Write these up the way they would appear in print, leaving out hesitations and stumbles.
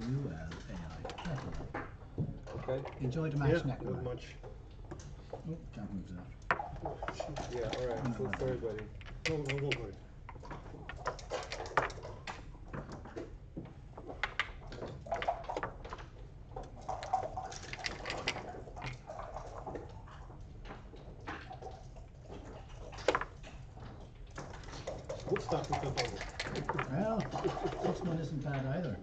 Neculai. Okay. Enjoy the match, Yeah, Neculai. not much. Oh, can't move that. Yeah, alright, flip for everybody. No, no, don't worry. Good start with the bubble. Well, 6-1 isn't bad either.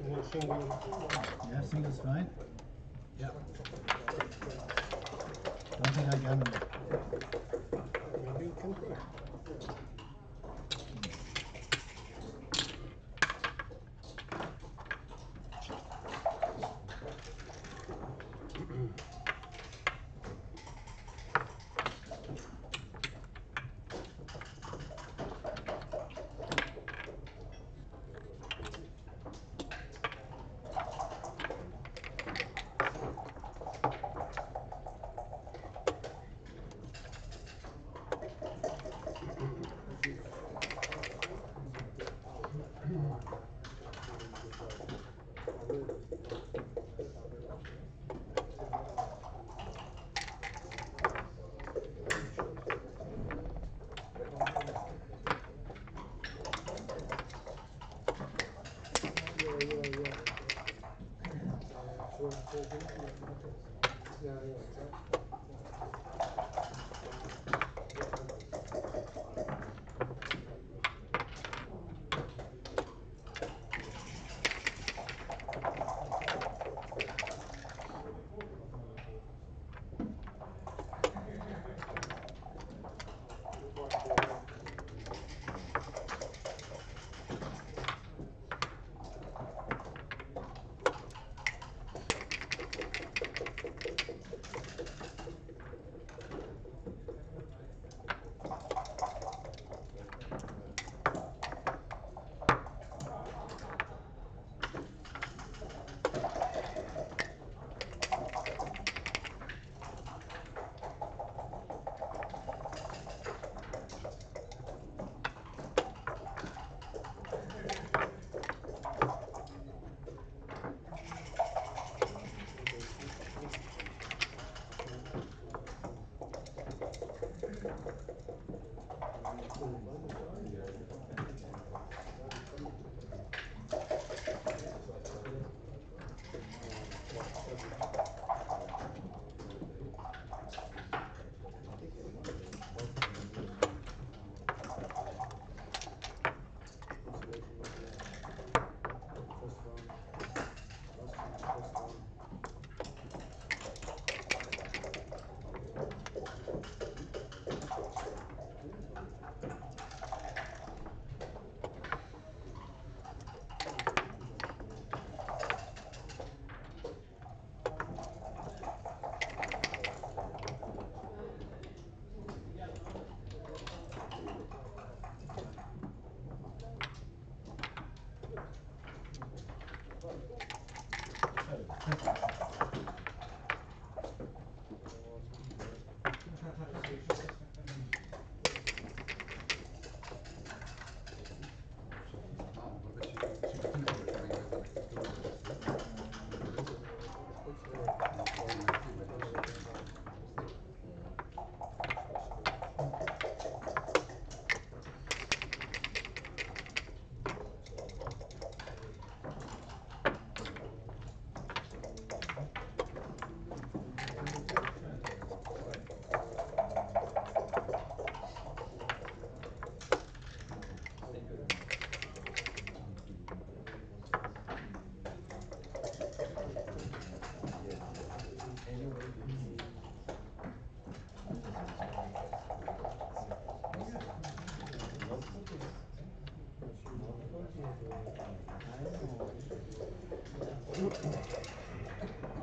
One single. Yeah, single's fine. Yeah. Don't think I gambled it. Maybe you can try. I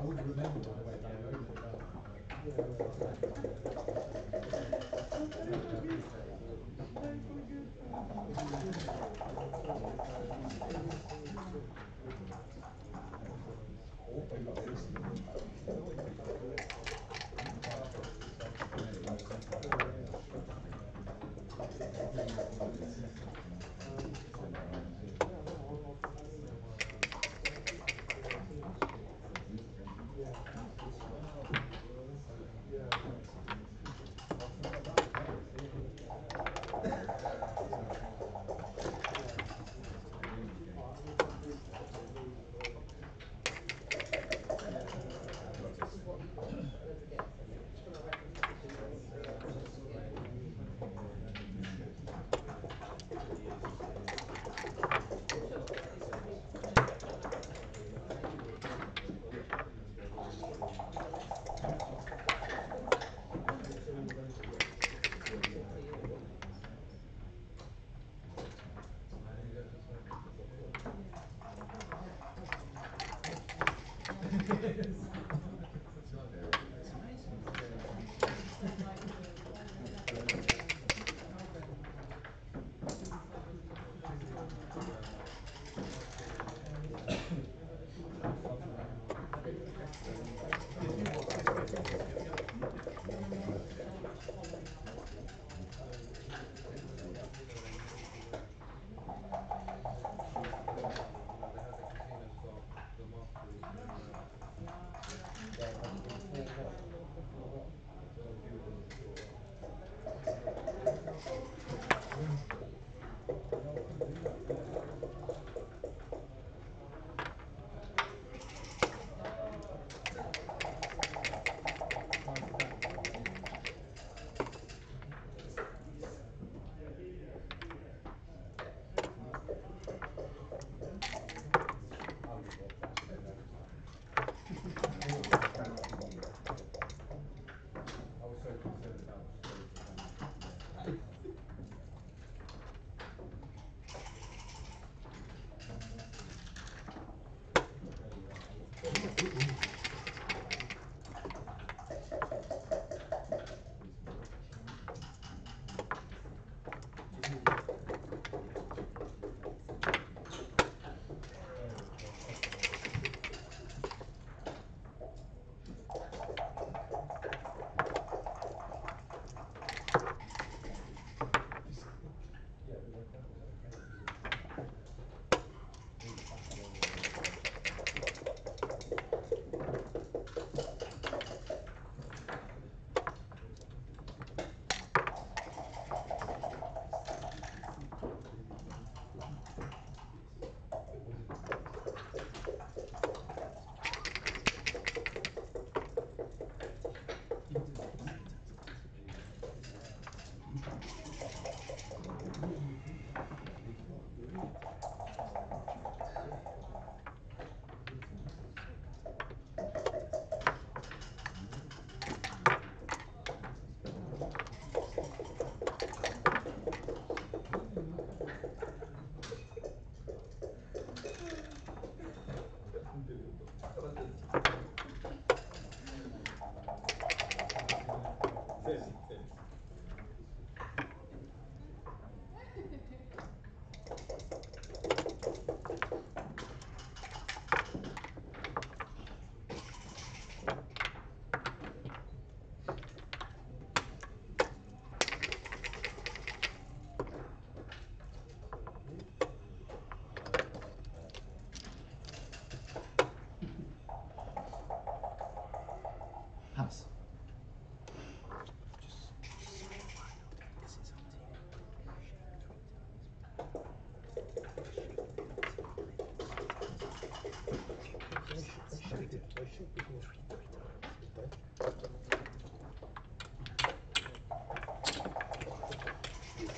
would remember by the way that I opened it up.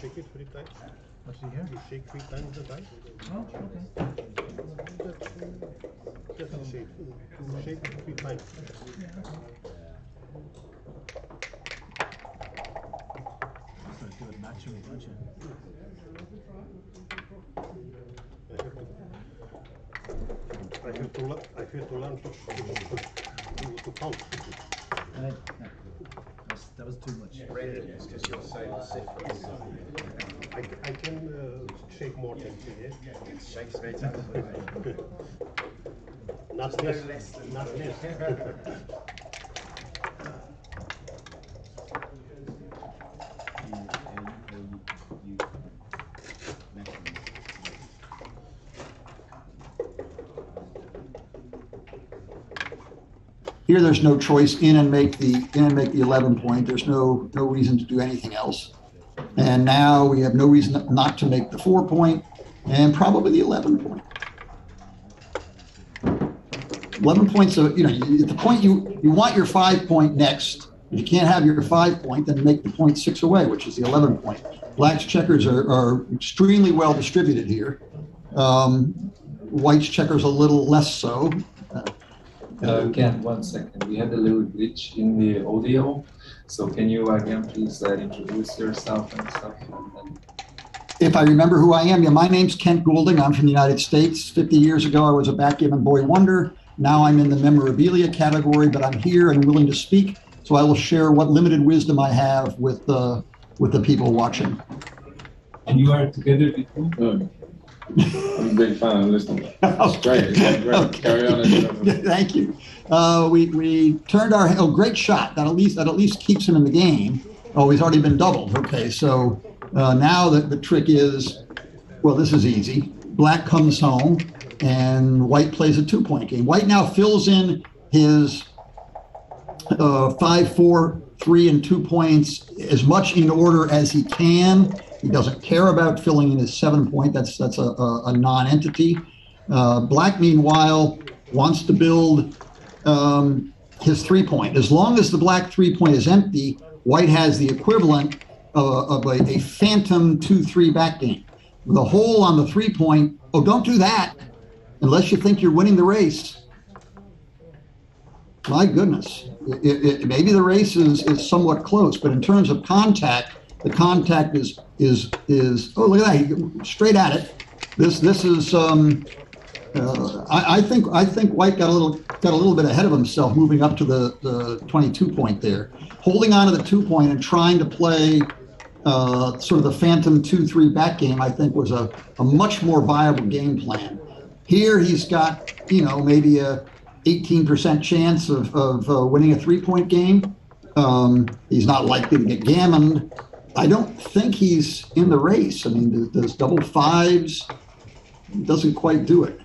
Shake it 3 times. What's he here? You shake 3 times the die. Oh, okay. Just a shake. You shake 3 times. That's a good match, don't you? I have to learn to count. That was too much. It's because you're so vociferous. I can shake more than 3, yeah? Shakes very talented. Not No this. less than Not that. this. Here, there's no choice in and make the 11 point. There's no reason to do anything else. And now we have no reason not to make the 4 point and probably the 11 point. 11 points, so you know, at the point you want your 5 point next. If you can't have your 5 point, then make the point 6 away, which is the 11 point. Black's checkers are extremely well distributed here. White's checkers a little less so. Ken, 1 second. We had a little glitch in the audio. So can you again please introduce yourself and stuff? And then... If I remember who I am, yeah, my name's Kent Goulding. I'm from the United States. 50 years ago, I was a backgammon boy wonder. Now I'm in the memorabilia category, but I'm here and willing to speak. So I will share what limited wisdom I have with the people watching. And you are together with who? Good. I'm a big fan of listening. It's great. It's great. Okay. Carry on. Thank you. We turned our great shot. That at least keeps him in the game. Oh, he's already been doubled. Okay, so now the trick is, well, this is easy. Black comes home, and White plays a 2 point game. White now fills in his 5, 4, 3, and 2 points as much in order as he can. He doesn't care about filling in his 7 point. That's a non-entity. Black, meanwhile, wants to build his 3 point. As long as the Black 3 point is empty, White has the equivalent of a phantom 2-3 back game. The hole on the 3 point, oh, don't do that unless you think you're winning the race. My goodness. Maybe the race is somewhat close, but in terms of contact, the contact is oh, look at that, straight at it. This is I think White got a little bit ahead of himself moving up to the 22 point there, holding on to the 2 point and trying to play sort of the phantom 2-3 back game. I think was a much more viable game plan. Here he's got, you know, maybe a 18% chance of winning a 3 point game. He's not likely to get gammoned. I don't think he's in the race. I mean, those double 5s doesn't quite do it.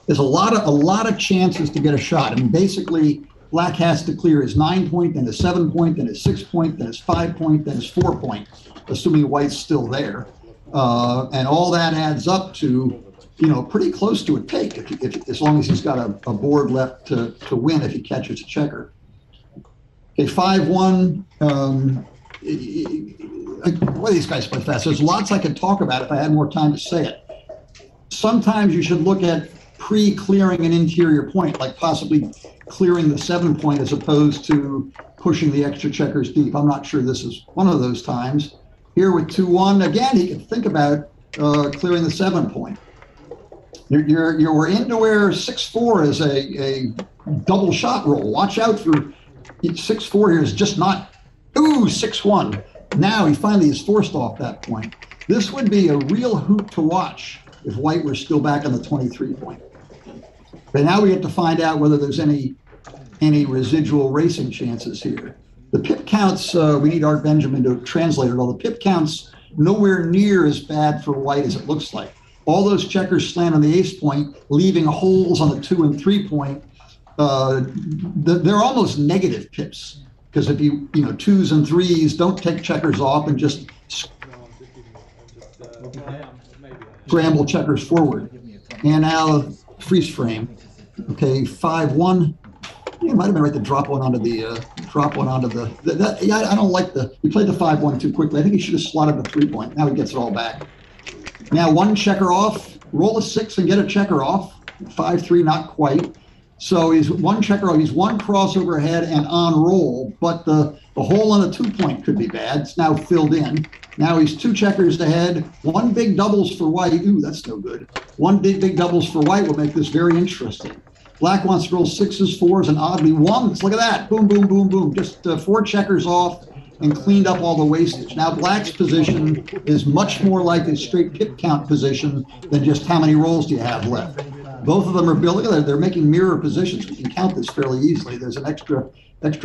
There's a lot of chances to get a shot. I mean, basically, Black has to clear his 9 point, then his 7 point, then his 6 point, then his 5 point, then his 4 point, assuming White's still there. And all that adds up to, you know, pretty close to a take, as long as he's got a board left to win if he catches a checker. Okay, 5-1. Well, these guys play fast. There's lots I could talk about if I had more time to say it. Sometimes you should look at pre-clearing an interior point, like possibly clearing the 7 point as opposed to pushing the extra checkers deep. I'm not sure this is one of those times. Here with 2-1, again, he can think about clearing the 7 point. We're into where 6-4 is a double shot roll. Watch out for 6-4 here is just not, ooh, 6-1. Now he finally is forced off that point. This would be a real hoot to watch if White were still back on the 23 point. But now we have to find out whether there's any residual racing chances here. The pip counts, we need Art Benjamin to translate it all. The pip counts nowhere near as bad for White as it looks like. All those checkers slant on the ace point, leaving holes on the 2 and 3 point. They're almost negative pips, because if you 2s and 3s, don't take checkers off and just scramble checkers forward. And now freeze frame. Okay, 5-1. It might have been right to drop one onto the yeah, I don't like he played the 5-1 too quickly. I think he should have slotted the 3-point. Now he gets it all back. Now one checker off, roll a 6 and get a checker off. 5-3, not quite. So he's one checker off. He's one crossover ahead and on roll, but the hole on the 2-point could be bad. It's now filled in. Now he's 2 checkers ahead. One big doubles for white. Ooh, that's no good. One big doubles for white will make this very interesting. Black wants to roll 6s, 4s, and oddly 1s. Look at that. Boom, boom, boom, boom. Just 4 checkers off and cleaned up all the wastage. Now Black's position is much more like a straight pip count position than just how many rolls do you have left. Both of them are building. They're making mirror positions. We can count this fairly easily. There's an extra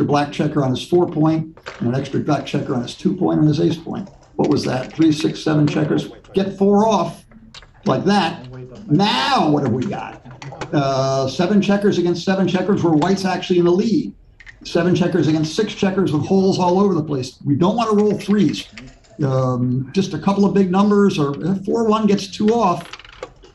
black checker on his 4-point and an extra black checker on his 2-point and his ace-point. What was that? 3, 6, 7 checkers. Get 4 off like that. Now what have we got? 7 checkers against 7 checkers where white's actually in the lead. 7 checkers against 6 checkers with holes all over the place. We don't want to roll 3s. Just a couple of big numbers, or 4-1 gets 2 off.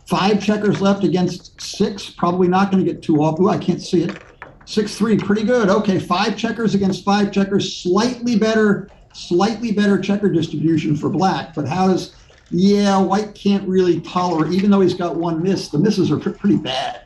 5 checkers left against 6, probably not going to get 2 off. Ooh, I can't see it. 6-3, pretty good. Okay, 5 checkers against 5 checkers, slightly better checker distribution for black. But yeah, white can't really tolerate, even though he's got 1 miss, the misses are pretty bad.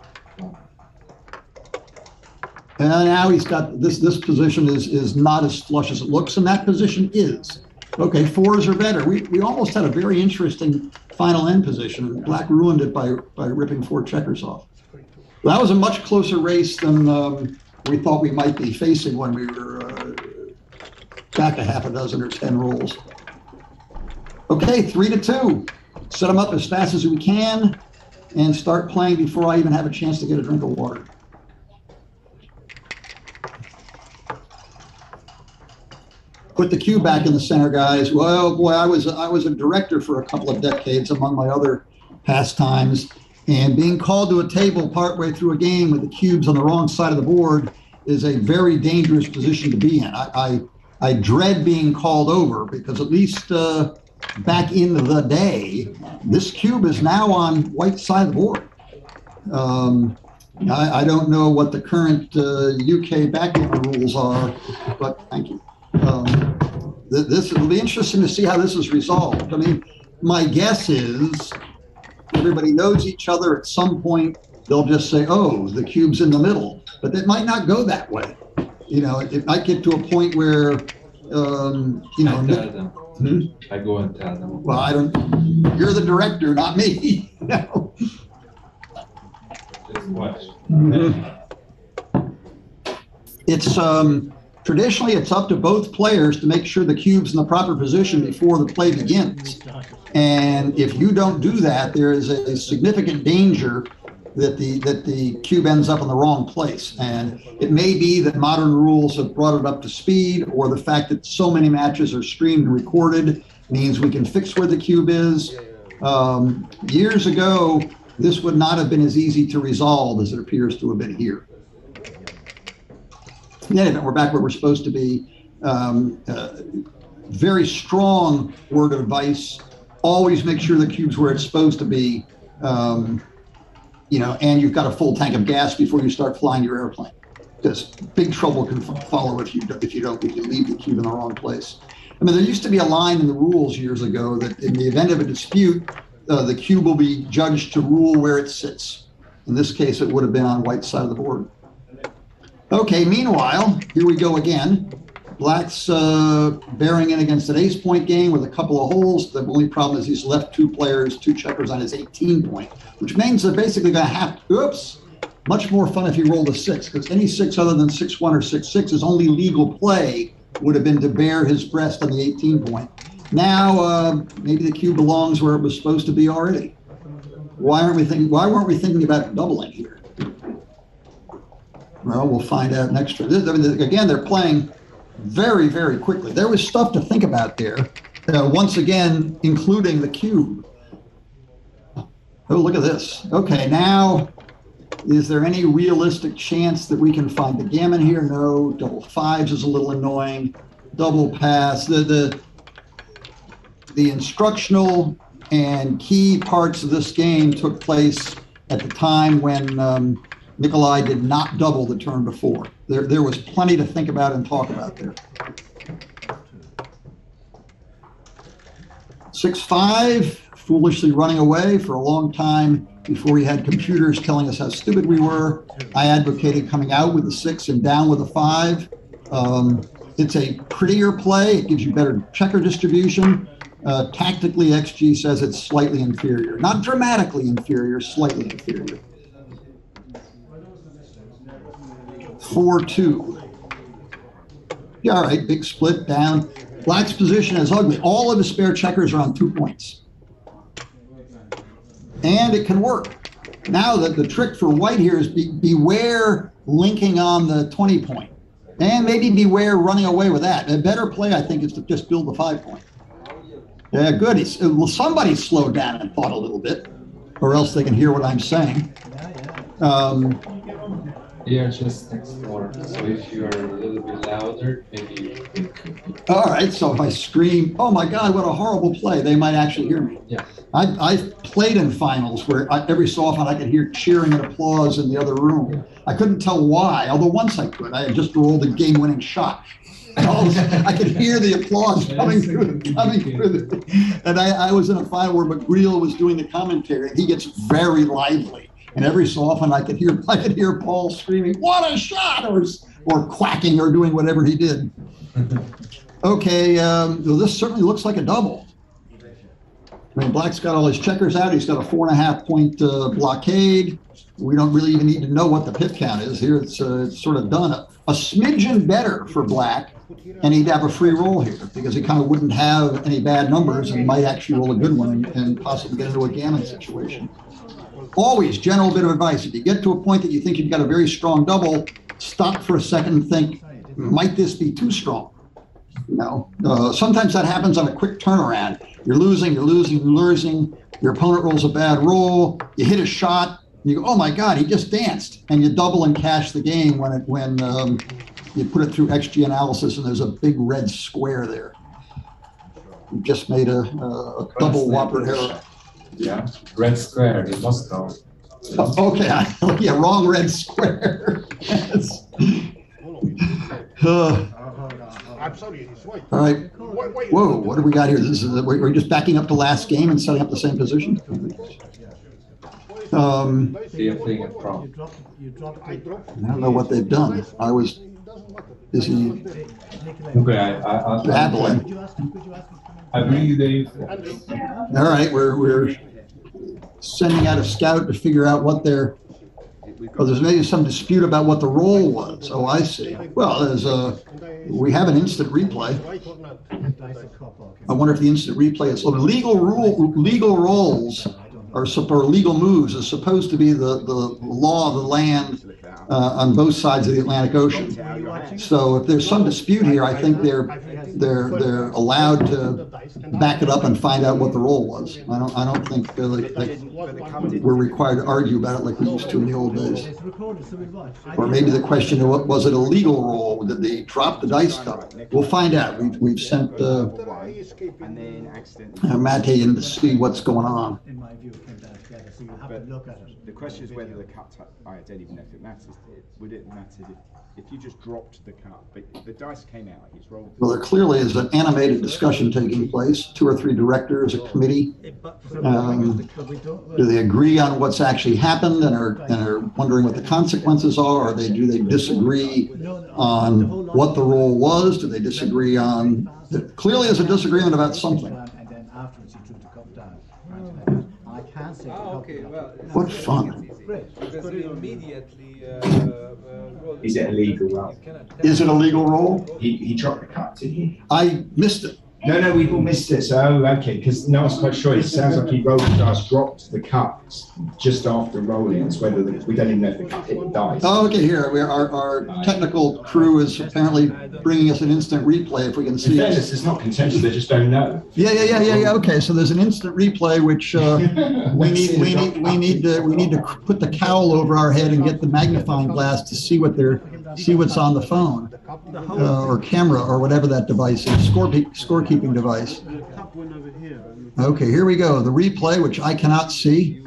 And now he's got this position is not as flush as it looks, and that position is. Okay, 4s are better. We almost had a very interesting final end position. Black ruined it by ripping 4 checkers off. That was a much closer race than we thought we might be facing when we were back a half a dozen or 10 rolls. Okay, 3-2. Set them up as fast as we can and start playing before I even have a chance to get a drink of water. Put the cue back in the center, guys. Well, boy, I was a director for a couple of decades among my other pastimes, and being called to a table partway through a game with the cubes on the wrong side of the board is a very dangerous position to be in. I dread being called over because at least back in the day, this cube is now on white side of the board. I don't know what the current UK backgammon rules are, but thank you. This will be interesting to see how this is resolved. I mean, my guess is everybody knows each other. At some point, they'll just say, "Oh, the cube's in the middle," but it might not go that way. You know, it might get to a point where, you know. I tell them. I go and tell them. Well, I don't. You're the director, not me. No. Just watch. It's traditionally it's up to both players to make sure the cube's in the proper position before the play begins. And if you don't do that, there is a significant danger that the cube ends up in the wrong place. And it may be that modern rules have brought it up to speed, or the fact that so many matches are streamed and recorded means we can fix where the cube is. Years ago, this would not have been as easy to resolve as it appears to have been here. In any event, we're back where we're supposed to be. Very strong word of advice. Always make sure the cube's where it's supposed to be. You know, and you've got a full tank of gas before you start flying your airplane. Because big trouble can follow if you leave the cube in the wrong place. I mean, there used to be a line in the rules years ago that in the event of a dispute, the cube will be judged to rule where it sits. In this case, it would have been on white side of the board. Okay, meanwhile, here we go again. Black's bearing in against an ace point game with a couple of holes. The only problem is he's left 2 players, 2 checkers on his 18 point, which means they're basically going to have to, oops, much more fun if he rolled a 6, because any 6 other than 6-1 or 6-6 is only legal play would have been to bear his breast on the 18 point. Now, maybe the cube belongs where it was supposed to be already. Why weren't we thinking about doubling here? Well, we'll find out next turn. Again, they're playing very, very quickly. There was stuff to think about there. Once again, including the cube. Oh, look at this. Okay, now, is there any realistic chance that we can find the gammon here? No. Double 5s is a little annoying. Double pass. The instructional and key parts of this game took place at the time when Neculai did not double the turn before. there was plenty to think about and talk about there. 6-5, foolishly running away for a long time before we had computers telling us how stupid we were. I advocated coming out with a 6 and down with a 5. It's a prettier play. It gives you better checker distribution. Tactically, XG says it's slightly inferior. Not dramatically inferior, slightly inferior. 4-2. Yeah, all right, big split down. Black's position is ugly. All of his spare checkers are on 2 points. And it can work. Now the trick for white here is beware linking on the 20 point. And maybe beware running away with that. A better play, I think, is to just build the 5 point. Yeah, good. Well, somebody slowed down and thought a little bit, or else they can hear what I'm saying. Yeah, just next door. So if you're a little bit louder, maybe. All right, so if I scream, oh my God, what a horrible play, they might actually hear me. Yeah. I've played in finals where every so often I could hear cheering and applause in the other room. I couldn't tell why, although once I could. I had just rolled a game-winning shot. I could hear the applause coming through. And I was in a final where McGreal was doing the commentary, and he gets very lively. And every so often I could hear Paul screaming, "What a shot!" or quacking or doing whatever he did. Okay, well, this certainly looks like a double. I mean, Black's got all his checkers out. He's got a 4.5 point blockade. We don't really even need to know what the pip count is here. It's sort of done. A smidgen better for Black, and he'd have a free roll here because he kind of wouldn't have any bad numbers and might actually roll a good one and possibly get into a gammon situation. Always, general bit of advice, if you get to a point that you think you've got a very strong double, stop for a second and think, might this be too strong? You know, sometimes that happens on a quick turnaround. You're losing. Your opponent rolls a bad roll. You hit a shot. And you go, oh my God, he just danced. And you double and cash the game when you put it through XG analysis and there's a big red square there. You just made a double whopper error. Yeah, red square, it must go. Okay, yeah, wrong red square. Yes. I'm sorry, it's white. All right. Whoa, what do we got here? We're just backing up the last game and setting up the same position? Feeling it wrong. I don't know what they've done. I was busy Okay, babbling. I agree, Dave. All right, we're sending out a scout to figure out what their. Oh, there's maybe some dispute about what the roll was. Oh, I see. Well, we have an instant replay. I wonder if the instant replay is legal rolls or legal moves is supposed to be the law of the land on both sides of the Atlantic Ocean. So if there's some dispute here, I think they're allowed to back it up and find out what the roll was. I don't think we're required to argue about it like we used to in the old days. Or maybe the question of was it a legal roll? Did they drop the dice cup? We'll find out. We've sent Mate in to see what's going on. The question is whether the cup. I don't even know if it matters. Would it matter if you just dropped the cup? But the dice came out. He's rolled. Well, there clearly is an animated discussion taking place. 2 or 3 directors, a committee. Do they agree on what's actually happened and are wondering what the consequences are? Or do they disagree on what the role was? Do they disagree on? Clearly, there's a disagreement about something. Okay, well, What fun. because you immediately Is it a legal roll? Is it a legal roll? He dropped the cup, did he? I missed it. No, we've all missed it. So, okay, because no one's quite sure. It sounds like he rolled the dice, dropped the cup just after rolling. It's whether we don't even know if the cup hit the dice. Oh, okay, here. Our technical crew is apparently bringing us an instant replay if we can see In it. fairness, it's not contentious, they just don't know. Yeah. Okay, so there's an instant replay which we need to put the cowl over our head and get the magnifying glass to see what's on the phone or camera or whatever that device is, scorekeeping device. Okay, here we go. The replay, which I cannot see.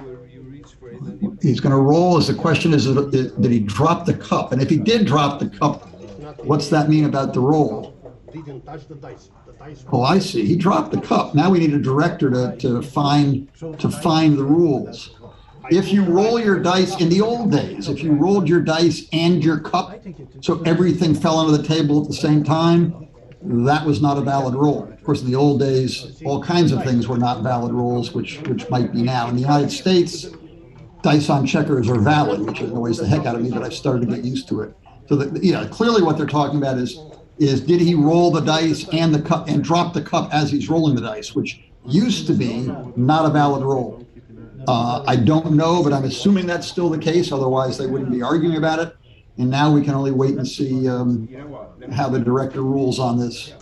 he's going to roll. As the question is, did he drop the cup? And if he did drop the cup, what's that mean about the roll? Didn't touch the dice. The dice. Oh, I see. He dropped the cup. Now we need a director to find the rules. If you roll your dice in the old days, if you rolled your dice and your cup, so everything fell onto the table at the same time, that was not a valid roll. Of course, in the old days, all kinds of things were not valid rolls, which might be now. In the United States, dice on checkers are valid, which annoys the heck out of me, but I've started to get used to it. So clearly what they're talking about is did he roll the dice and the cup and drop the cup as he's rolling the dice, which used to be not a valid roll. I don't know, but I'm assuming that's still the case. Otherwise, they wouldn't be arguing about it. And now we can only wait and see how the director rules on this.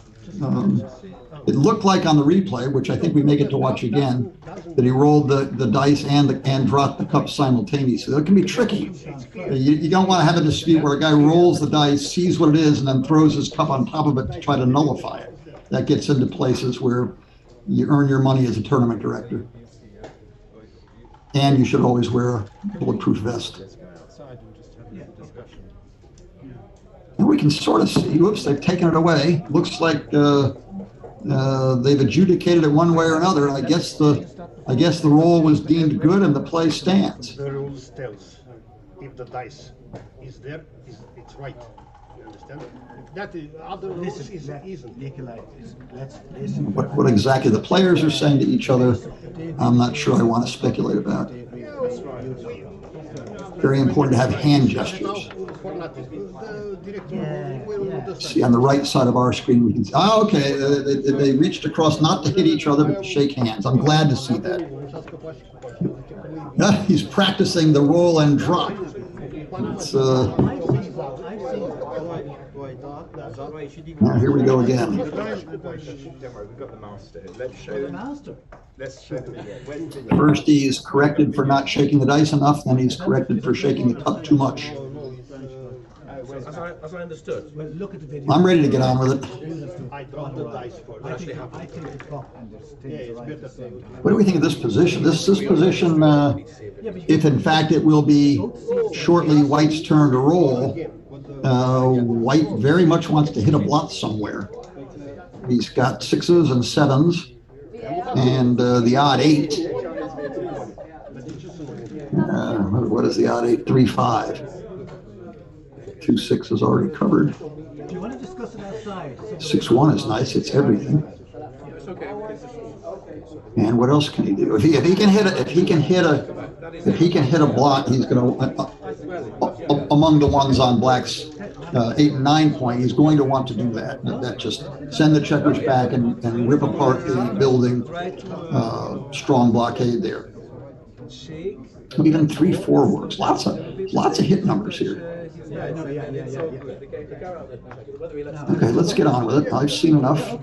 It looked like on the replay, which I think we may get to watch again, that he rolled the dice and dropped the cup simultaneously. That can be tricky. You don't want to have a dispute where a guy rolls the dice, sees what it is, and then throws his cup on top of it to try to nullify it. That gets into places where you earn your money as a tournament director. And you should always wear a bulletproof vest. And we can sort of see, whoops, they've taken it away. Looks like they've adjudicated it one way or another. I guess the roll was deemed good and the play stands. The rules tells if the dice is there, it's right. You understand? That is, other rules isn't. Neculai, let's listen. What exactly the players are saying to each other, I'm not sure I want to speculate about. Very important to have hand gestures. See, on the right side of our screen, we can see, okay, they reached across not to hit each other, but to shake hands. I'm glad to see that. He's practicing the roll and drop. It's, now, here we go again. We've got the master here. Let's show them. Let's show them. First, he is corrected for not shaking the dice enough, then he's corrected for shaking the cup too much. As I understood. Well, look at the video. I'm ready to get on with it. I dropped the dice for I think the cup and the things are right at the same time. What do we think of this position? This position, if in fact it will be shortly White's turn to roll, White very much wants to hit a blot somewhere. He's got sixes and sevens, and the odd eight. What is the odd eight? 3-5. 2 6 already covered. Do you want to discuss it outside? 6-1 is nice. It's everything. And what else can he do? If he can hit a blot, he's going to among the ones on Black's 8 and 9 point. He's going to want to do that. That just send the checkers back and rip apart the building. Strong blockade there. Even 3-4 works. Lots of hit numbers here. Okay, let's get on with it. I've seen enough.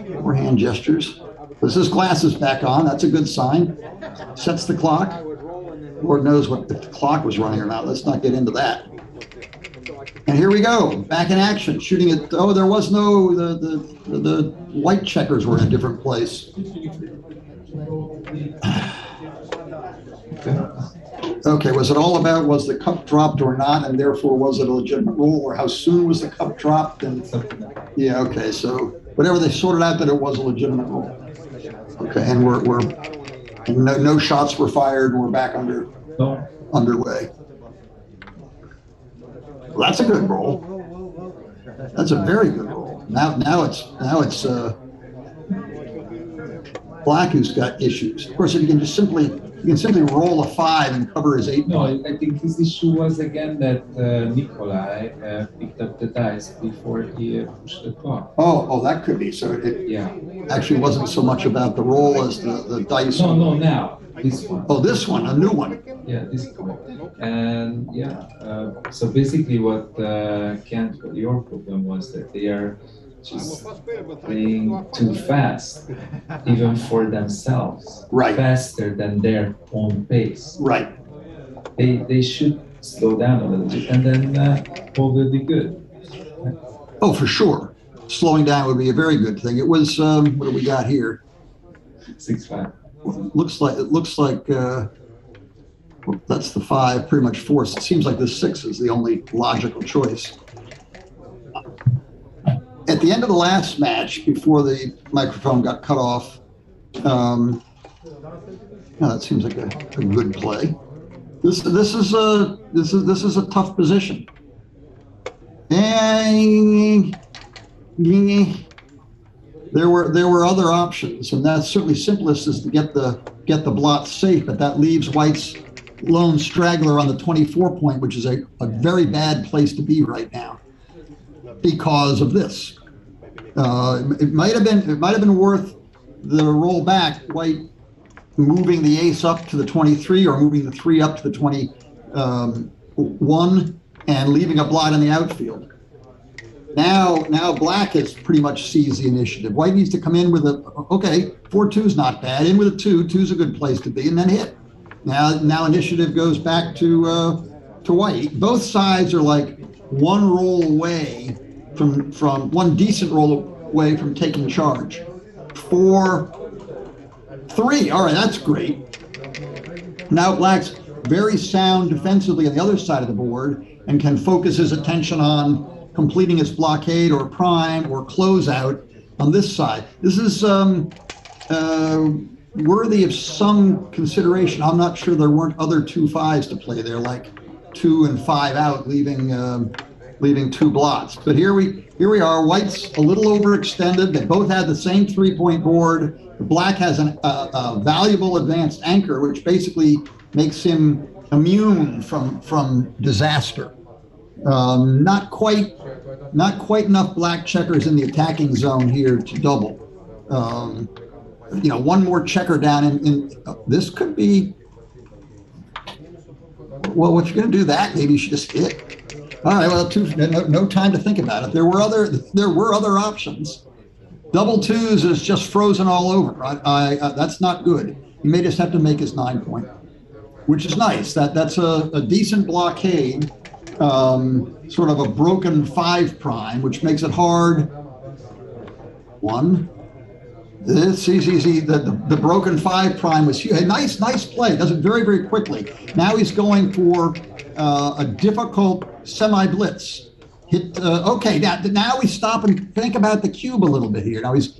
More hand gestures. This is glasses back on. That's a good sign. Sets the clock. Lord knows if the clock was running or not. Let's not get into that. And here we go. Back in action. Shooting it. Oh, there was no, the white checkers were in a different place. Okay, was it all about was the cup dropped or not, and therefore was it a legitimate roll, or how soon was the cup dropped? And yeah, okay, so whatever they sorted out that it was a legitimate roll. Okay, and no shots were fired, and we're back underway. Well, that's a good roll. That's a very good roll. Now it's Black who's got issues. Of course, if you can simply roll a 5 and cover his 8 point. No, I think his issue was again that Neculai picked up the dice before he pushed the clock. Oh, that could be. So it actually wasn't so much about the roll as the dice. No, now this one. Oh, this one, a new one. Yeah, this one. And so basically what Kent, your problem was that they are just playing too fast, even for themselves. Right. Faster than their own pace. Right. They should slow down a little bit, and then all will be good. Oh, for sure. Slowing down would be a very good thing. It was what do we got here? 6-5. Looks like Well, that's the 5, pretty much forced. It seems like the 6 is the only logical choice. At the end of the last match, before the microphone got cut off, that seems like a good play. This is a tough position. And there were other options, and that's certainly simplest is to get the blot safe, but that leaves White's lone straggler on the 24 point, which is a very bad place to be right now because of this. It might have been worth the roll back, White moving the ace up to the 23 or moving the 3 up to the 21 and leaving a blot in the outfield. Now Black has pretty much seized the initiative. White needs to come in with okay, 4-2's not bad. In with a 2. 2's a good place to be, and then hit. Now initiative goes back to White. Both sides are like one roll away from one decent roll away from taking charge. 4-3. All right, that's great. Now Black's very sound defensively on the other side of the board and can focus his attention on completing his blockade or prime or closeout on this side. This is worthy of some consideration. I'm not sure there weren't other 2-5s to play there, like 2 and 5 out, leaving 2 blots. But here we are. White's a little overextended. They both had the same 3-point board. The Black has a valuable advanced anchor, which basically makes him immune from disaster. Not quite enough Black checkers in the attacking zone here to double. One more checker down in this could be. Well, if you're going to do that, maybe you should just hit. All right. Well, no time to think about it. There were other options. Double 2s is just frozen all over. That's not good. He may just have to make his 9-point, which is nice. That's a decent blockade. Sort of a broken 5 prime, which makes it hard. 1. This easy. The broken 5 prime was huge. Nice play. Does it very, very quickly. Now he's going for a difficult semi-blitz. Hit. Okay. Now we stop and think about the cube a little bit here. Now he's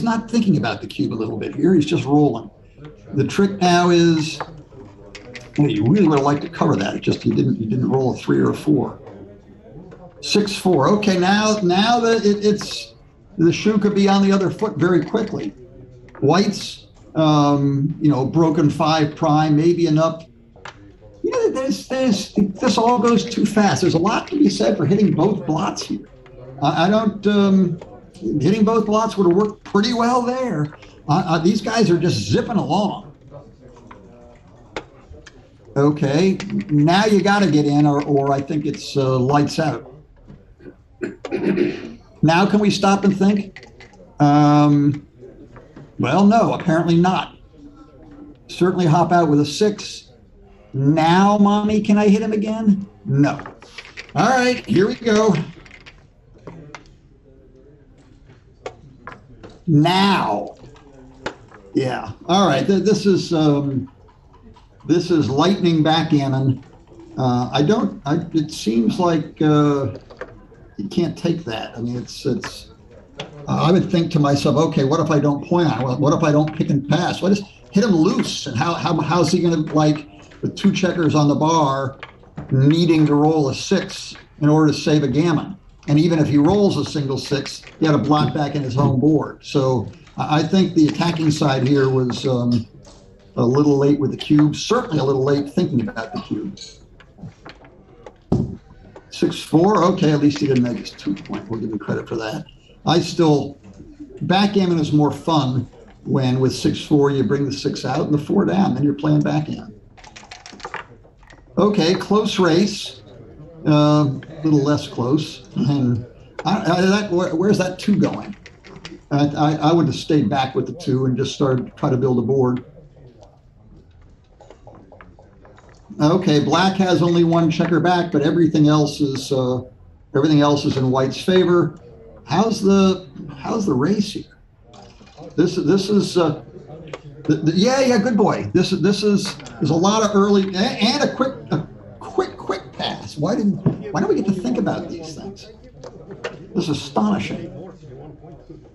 not thinking about the cube a little bit here. He's just rolling. The trick now is. You really would have liked to cover that. It just you didn't roll a 3 or a 4. 6-4. Okay, now that it's the shoe could be on the other foot very quickly. White's broken 5 prime, maybe enough. This all goes too fast. There's a lot to be said for hitting both blots here. Hitting both blots would have worked pretty well there. These guys are just zipping along. Okay, now you got to get in, or I think it's lights out. Now can we stop and think? Well, no, apparently not. Certainly hop out with a 6. Now, mommy, can I hit him again? No. All right, here we go. Now. Yeah, all right, this is lightning backgammon. It seems like you can't take that. I mean, I would think to myself, okay, what if I don't point on it? What if I don't pick and pass? What is hit him loose? And how's he going to, with 2 checkers on the bar, needing to roll a 6 in order to save a gammon? And even if he rolls a single 6, he had a blot back in his home board. So I think the attacking side here was a little late with the cube, certainly a little late thinking about the cube. 6-4, okay, at least he didn't make his 2-point. We'll give him credit for that. Backgammon is more fun when with 6-4 you bring the 6 out and the 4 down, then you're playing backgammon. Okay, close race, a little less close. And where's that 2 going? I would have stayed back with the 2 and just started to try to build a board. Okay, Black has only 1 checker back, but everything else is in White's favor. How's the race here? This is Yeah, good boy. There's a lot of early and a quick pass. Why don't we get to think about these things? This is astonishing.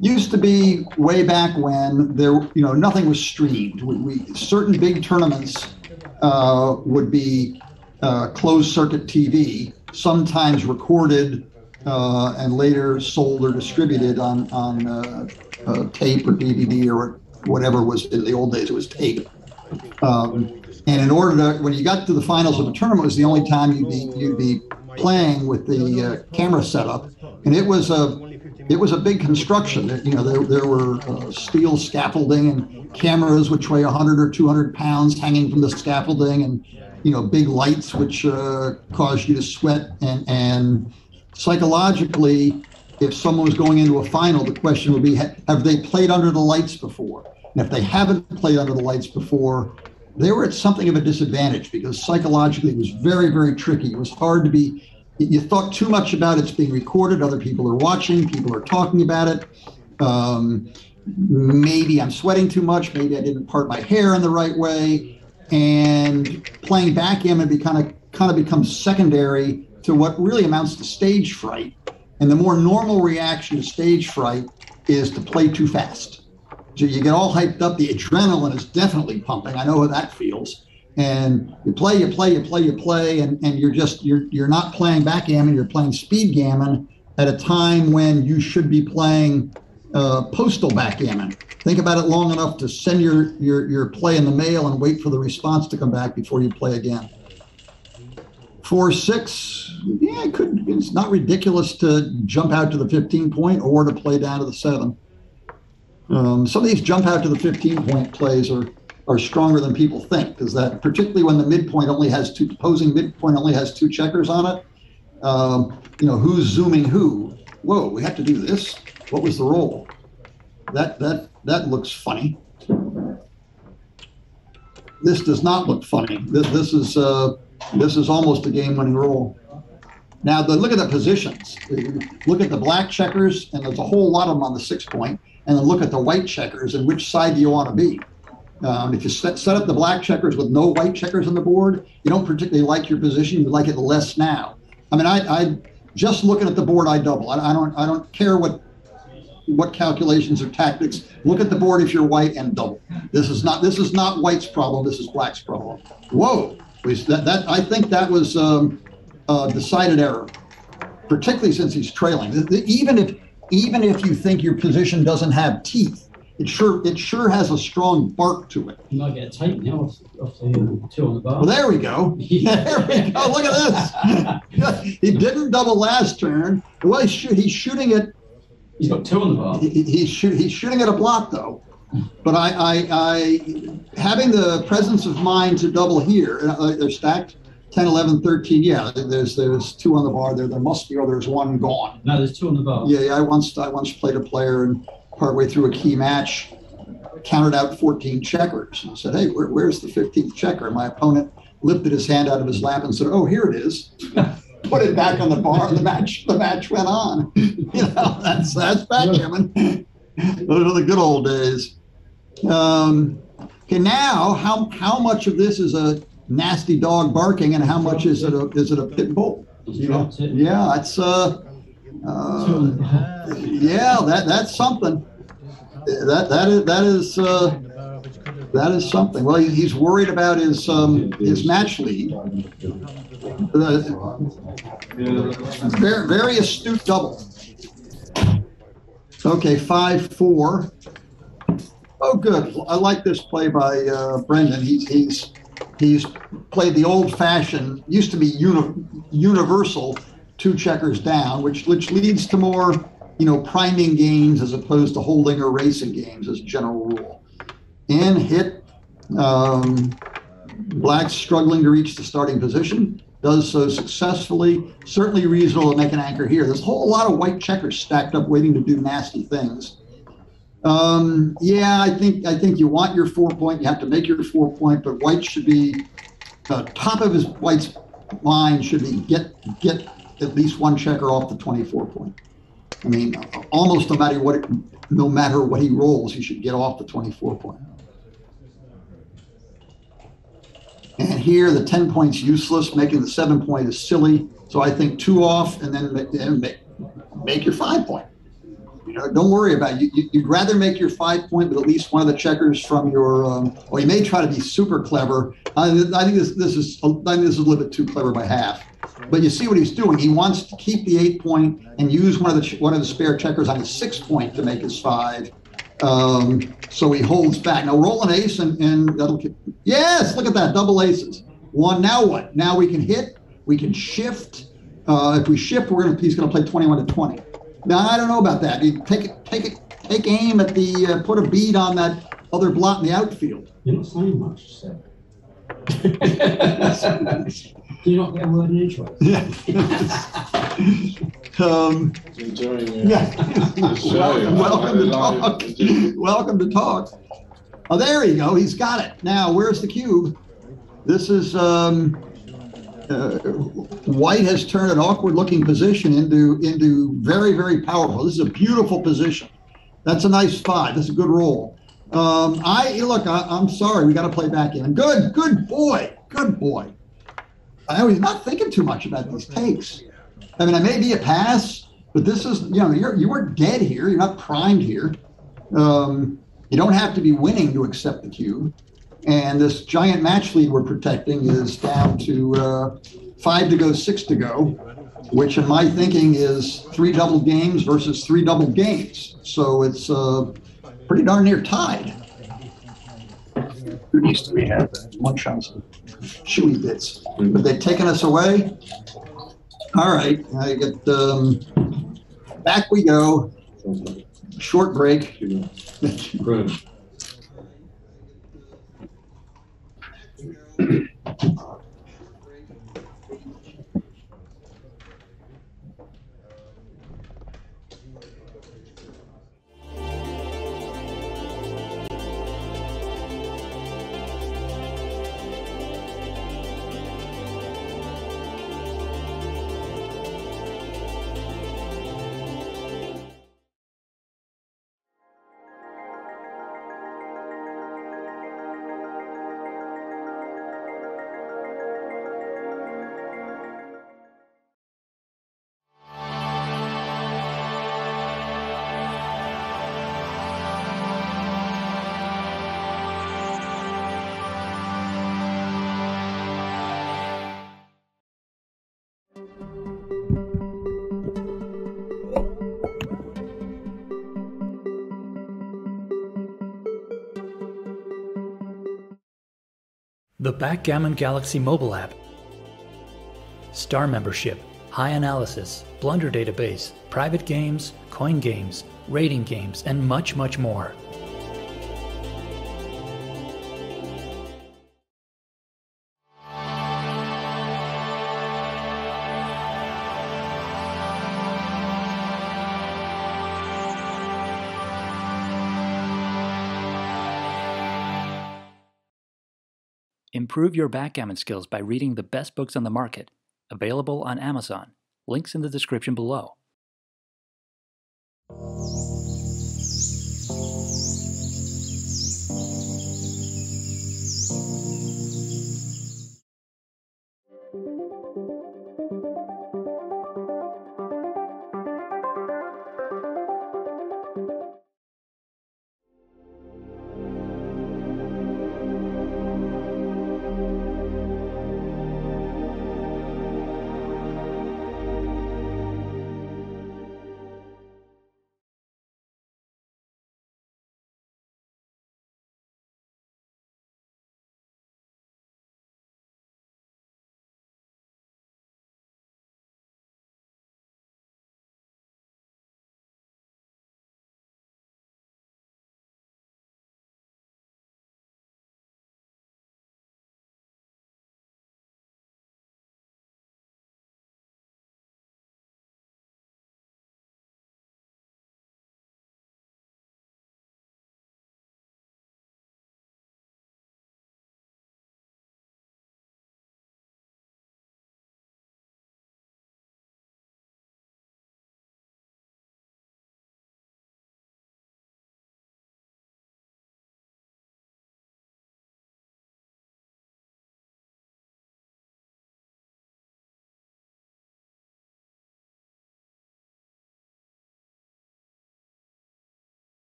Used to be way back when nothing was streamed. Certain big tournaments would be closed circuit TV, sometimes recorded and later sold or distributed on tape or DVD or whatever was in the old days. It was tape. And in order to, when you got to the finals of a tournament, it was the only time you'd be playing with the camera setup, and it was a big construction. There were steel scaffolding and cameras which weigh 100 or 200 pounds hanging from the scaffolding, and big lights which cause you to sweat. And psychologically, if someone was going into a final, the question would be, have they played under the lights before? And if they haven't played under the lights before, they were at something of a disadvantage, because psychologically it was very, very tricky. It was hard to be, you thought too much about it's being recorded, other people are watching, people are talking about it. Maybe I'm sweating too much, maybe I didn't part my hair in the right way. And playing backgammon kind of becomes secondary to what really amounts to stage fright. And the more normal reaction to stage fright is to play too fast. So you get all hyped up, the adrenaline is definitely pumping. I know how that feels. And you play, and you're not playing backgammon, you're playing speed gammon at a time when you should be playing postal backgammon. Think about it long enough to send your play in the mail and wait for the response to come back before you play again. 4-6, yeah, it's not ridiculous to jump out to the 15-point or to play down to the 7. Some of these jump out to the 15-point plays are stronger than people think, because that, particularly when the midpoint only has opposing midpoint only has 2 checkers on it. Who's zooming who? Whoa, we have to do this. What was the roll? That looks funny. This does not look funny. This is almost a game-winning roll. Now, look at the positions. Look at the black checkers, and there's a whole lot of them on the 6-point. And then look at the white checkers and which side do you want to be. If you set up the black checkers with no white checkers on the board, you don't particularly like your position. You like it less now. I mean, I just looking at the board, I double. I don't care what calculations or tactics. Look at the board if you're white and double. This is not white's problem. This is black's problem. Whoa, I think that was a decided error, particularly since he's trailing. Even if you think your position doesn't have teeth, it sure has a strong bark to it. You might get a tape now off the 2 on the bar. Well, there we go. There we go. Look at this. He didn't double last turn. Well, he's shooting it. He's got 2 on the bar. He's shooting at a block though. But I having the presence of mind to double here. They're stacked. 10, 11, 13, yeah, there's 2 on the bar there. There must be, or there's 1 gone. No, there's 2 on the bar. Yeah, I once played a player, and partway through a key match, counted out 14 checkers. And I said, hey, where's the 15th checker? And my opponent lifted his hand out of his lap and said, oh, here it is. Put it back on the bar, and the match went on. That's backgammon. Those are the good old days. Okay, now how much of this is a nasty dog barking, and how much is it a pit bull? Yeah, it's yeah, that's something. That is something. Well, he's worried about his match lead. Very astute double. Okay, 5-4. Oh, good. I like this play by Brendan. He's played the old-fashioned, used to be universal 2 checkers down, which leads to more, priming games as opposed to holding or racing games as a general rule. And hit. Black's struggling to reach the starting position. Does so successfully. Certainly reasonable to make an anchor here. There's a whole lot of white checkers stacked up waiting to do nasty things. Yeah, I think you want your 4-point. You have to make your 4-point, but white should be top of white's line should be get at least 1 checker off the 24-point. I mean, almost no matter what he rolls, he should get off the 24-point. here, the 10 points useless, making the 7 point is silly. So I think 2 off, and then make your 5 point. Don't worry about it. You'd rather make your 5 point with at least one of the checkers from your, or you may try to be super clever. I think this is a little bit too clever by half. But you see what he's doing. He wants to keep the 8 point and use one of the spare checkers on his 6 point to make his 5. So he holds back. Now roll an ace and that'll. Yes, look at that, double aces. 1. Now what? Now we can hit. We can shift. If we shift, he's gonna play 21 to 20. Now I don't know about that. You take aim at the put a bead on that other blot in the outfield. You're not saying much, so. You're not getting a word in edgeways. Yeah. Enjoying it. Yeah. Welcome to talk. Welcome to talk. Oh, there you go. He's got it. Now, where's the cube? This is White has turned an awkward-looking position into very, very powerful. This is a beautiful position. That's a nice 5. That's a good roll. I'm sorry. We got to play back in. Good boy. Good boy. I know he's not thinking too much about these takes. I mean, I may be a pass, but this is, you weren't dead here. You're not primed here. You don't have to be winning to accept the cube. And this giant match lead we're protecting is down to 5 to go, 6 to go, which in my thinking is 3 double games versus 3 double games. So it's pretty darn near tied. Who needs to we have munch on some chewy bits? But they've taken us away. All right, I get back we go. Short break. Good. The Backgammon Galaxy mobile app. Star membership, high analysis, blunder database, private games, coin games, rating games, and much, much more. Improve your backgammon skills by reading the best books on the market, available on Amazon. Links in the description below.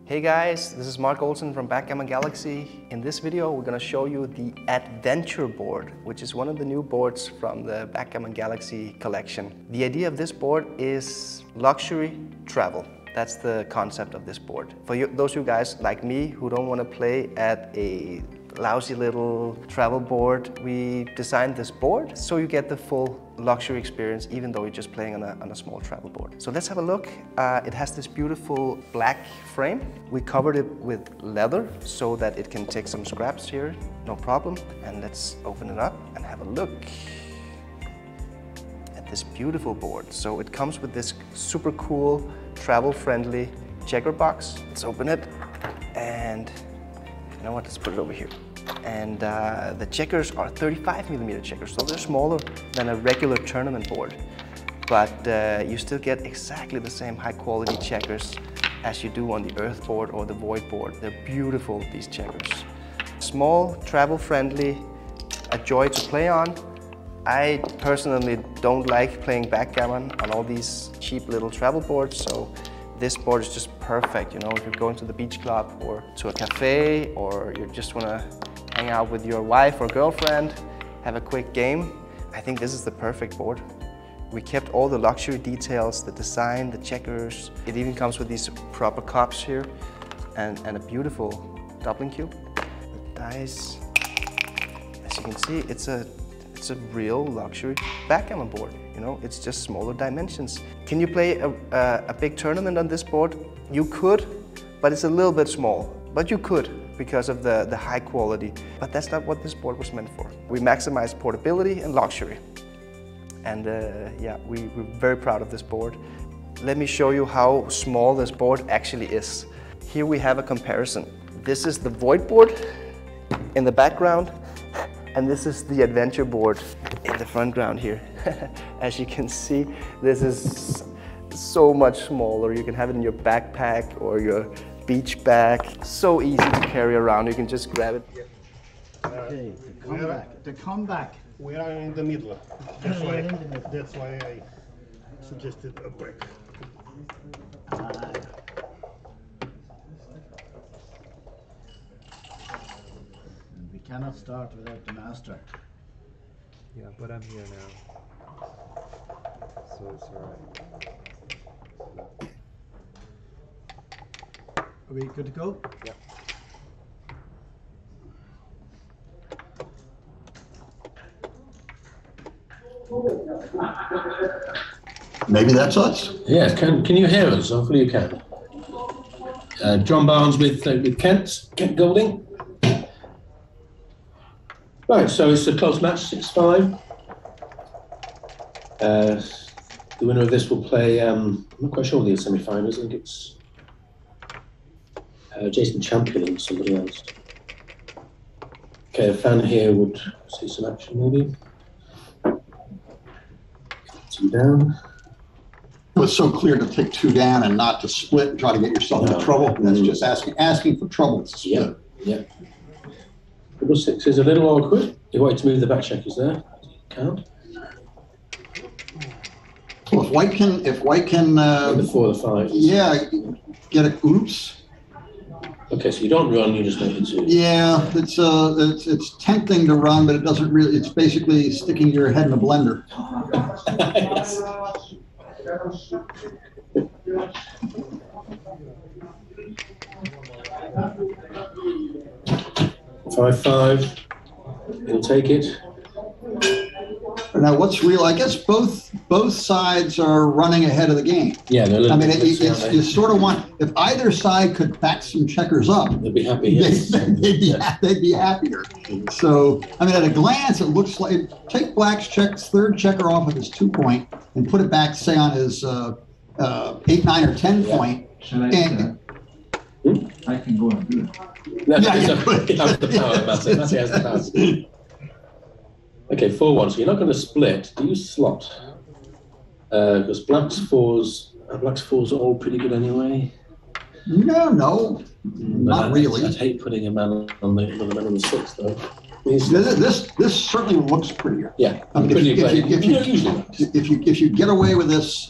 Hey guys, this is Mark Olsen from Backgammon Galaxy. In this video, we're going to show you the Adventure board, which is one of the new boards from the Backgammon Galaxy collection. The idea of this board is luxury travel. That's the concept of this board. For you, those of you guys like me who don't want to play at a lousy little travel board, we designed this board so you get the full luxury experience even though you're just playing on a small travel board. So let's have a look. It has this beautiful black frame. We covered it with leather so that it can take some scraps here, no problem. And let's open it up and have a look at this beautiful board. So it comes with this super cool, travel-friendly checker box. Let's open it and you know what, let's put it over here. And the checkers are 35mm checkers, so they're smaller than a regular tournament board. But you still get exactly the same high quality checkers as you do on the Earth board or the Void board. They're beautiful, these checkers. Small, travel friendly, a joy to play on. I personally don't like playing backgammon on all these cheap little travel boards, so this board is just perfect, you know, if you're going to the beach club or to a cafe, or you just want to hang out with your wife or girlfriend, have a quick game. I think this is the perfect board. We kept all the luxury details, the design, the checkers. It even comes with these proper cups here and a beautiful doubling cube. The dice, as you can see, it's a real luxury backgammon board. You know, it's just smaller dimensions. Can you play a big tournament on this board? You could, but it's a little bit small. But you could because of the high quality. But that's not what this board was meant for. We maximized portability and luxury. And yeah, we're very proud of this board. Let me show you how small this board actually is. Here we have a comparison. This is the Void board in the background, and this is the Adventure board in the front ground here. As you can see, this is so much smaller. You can have it in your backpack or your beach bag. So easy to carry around. You can just grab it. Okay, the comeback. We are in the middle. That's why I suggested a break. We cannot start without the master. Yeah, but I'm here now, so it's alright. Are we good to go? Yeah. Maybe that's us. Yes, can you hear us? Hopefully you can. John Barnes with Kent Golding. Right, so it's a close match, 6-5. The winner of this will play, I'm not quite sure the semi-finals, I think it's Jason Champion and somebody else. Okay, a fan here would see some action maybe. 2 down. It was so clear to take 2 down and not to split and try to get yourself into trouble. That's just asking for trouble to split. Yeah. Double 6 is a little awkward. You want to move the back checkers there. You can't. Well, if white can the 4 or 5. Yeah, get a oops. Okay, so you don't run, you just make it 2. Yeah, it's tempting to run, but it doesn't really. It's basically sticking your head in a blender. Yes. 5-5. He'll take it. Now, what's real? I guess both sides are running ahead of the game. Yeah, I mean, you sort of want, if either side could back some checkers up, they'd be happy. Yes. they'd be happier. So, I mean, at a glance, it looks like take Black's third checker off of his 2-point and put it back, say, on his 8, 9, or 10 point. Shall I? I can go and do it. No, yeah, he has the power, Matty. Matty has the power. Okay, 4-1. So you're not going to split. Do you slot? Because Black's fours are all pretty good anyway. No, not really. I'd hate putting a man on the man on the 6 though. This certainly looks prettier. Yeah, I mean, if you get away with this,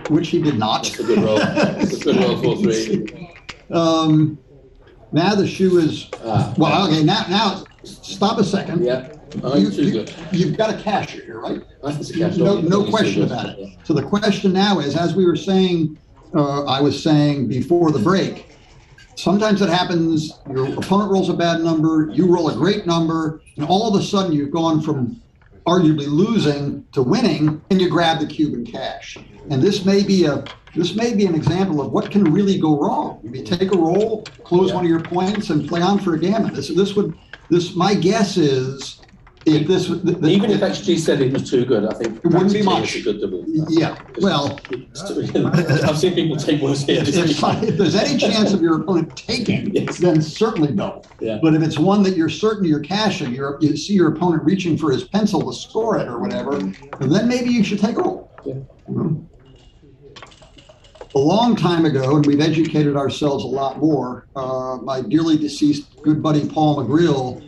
which he did not. That's a good roll. That's a good roll, 4-3. Now the shoe is, well, okay, now, stop a second. Yeah, I'm too good. You've got a casher here, right? That's a casher. No question about it. So the question now is, as we were saying, I was saying before the break, sometimes it happens, your opponent rolls a bad number, you roll a great number, and all of a sudden you've gone from arguably losing to winning, and you grab the cube and cash. And this may be an example of what can really go wrong. You take a roll, close one of your points, and play on for a gammon. My guess is, if this even if XG said it was too good, I think it wouldn't be much. A good double. Yeah, well, I've seen people take worse here. If there's any chance of your opponent taking, then certainly no. Yeah. But if it's one that you're certain you're cashing, you see your opponent reaching for his pencil to score it or whatever, then maybe you should take a roll. Yeah. A long time ago, and we've educated ourselves a lot more, my dearly deceased good buddy Paul McGreal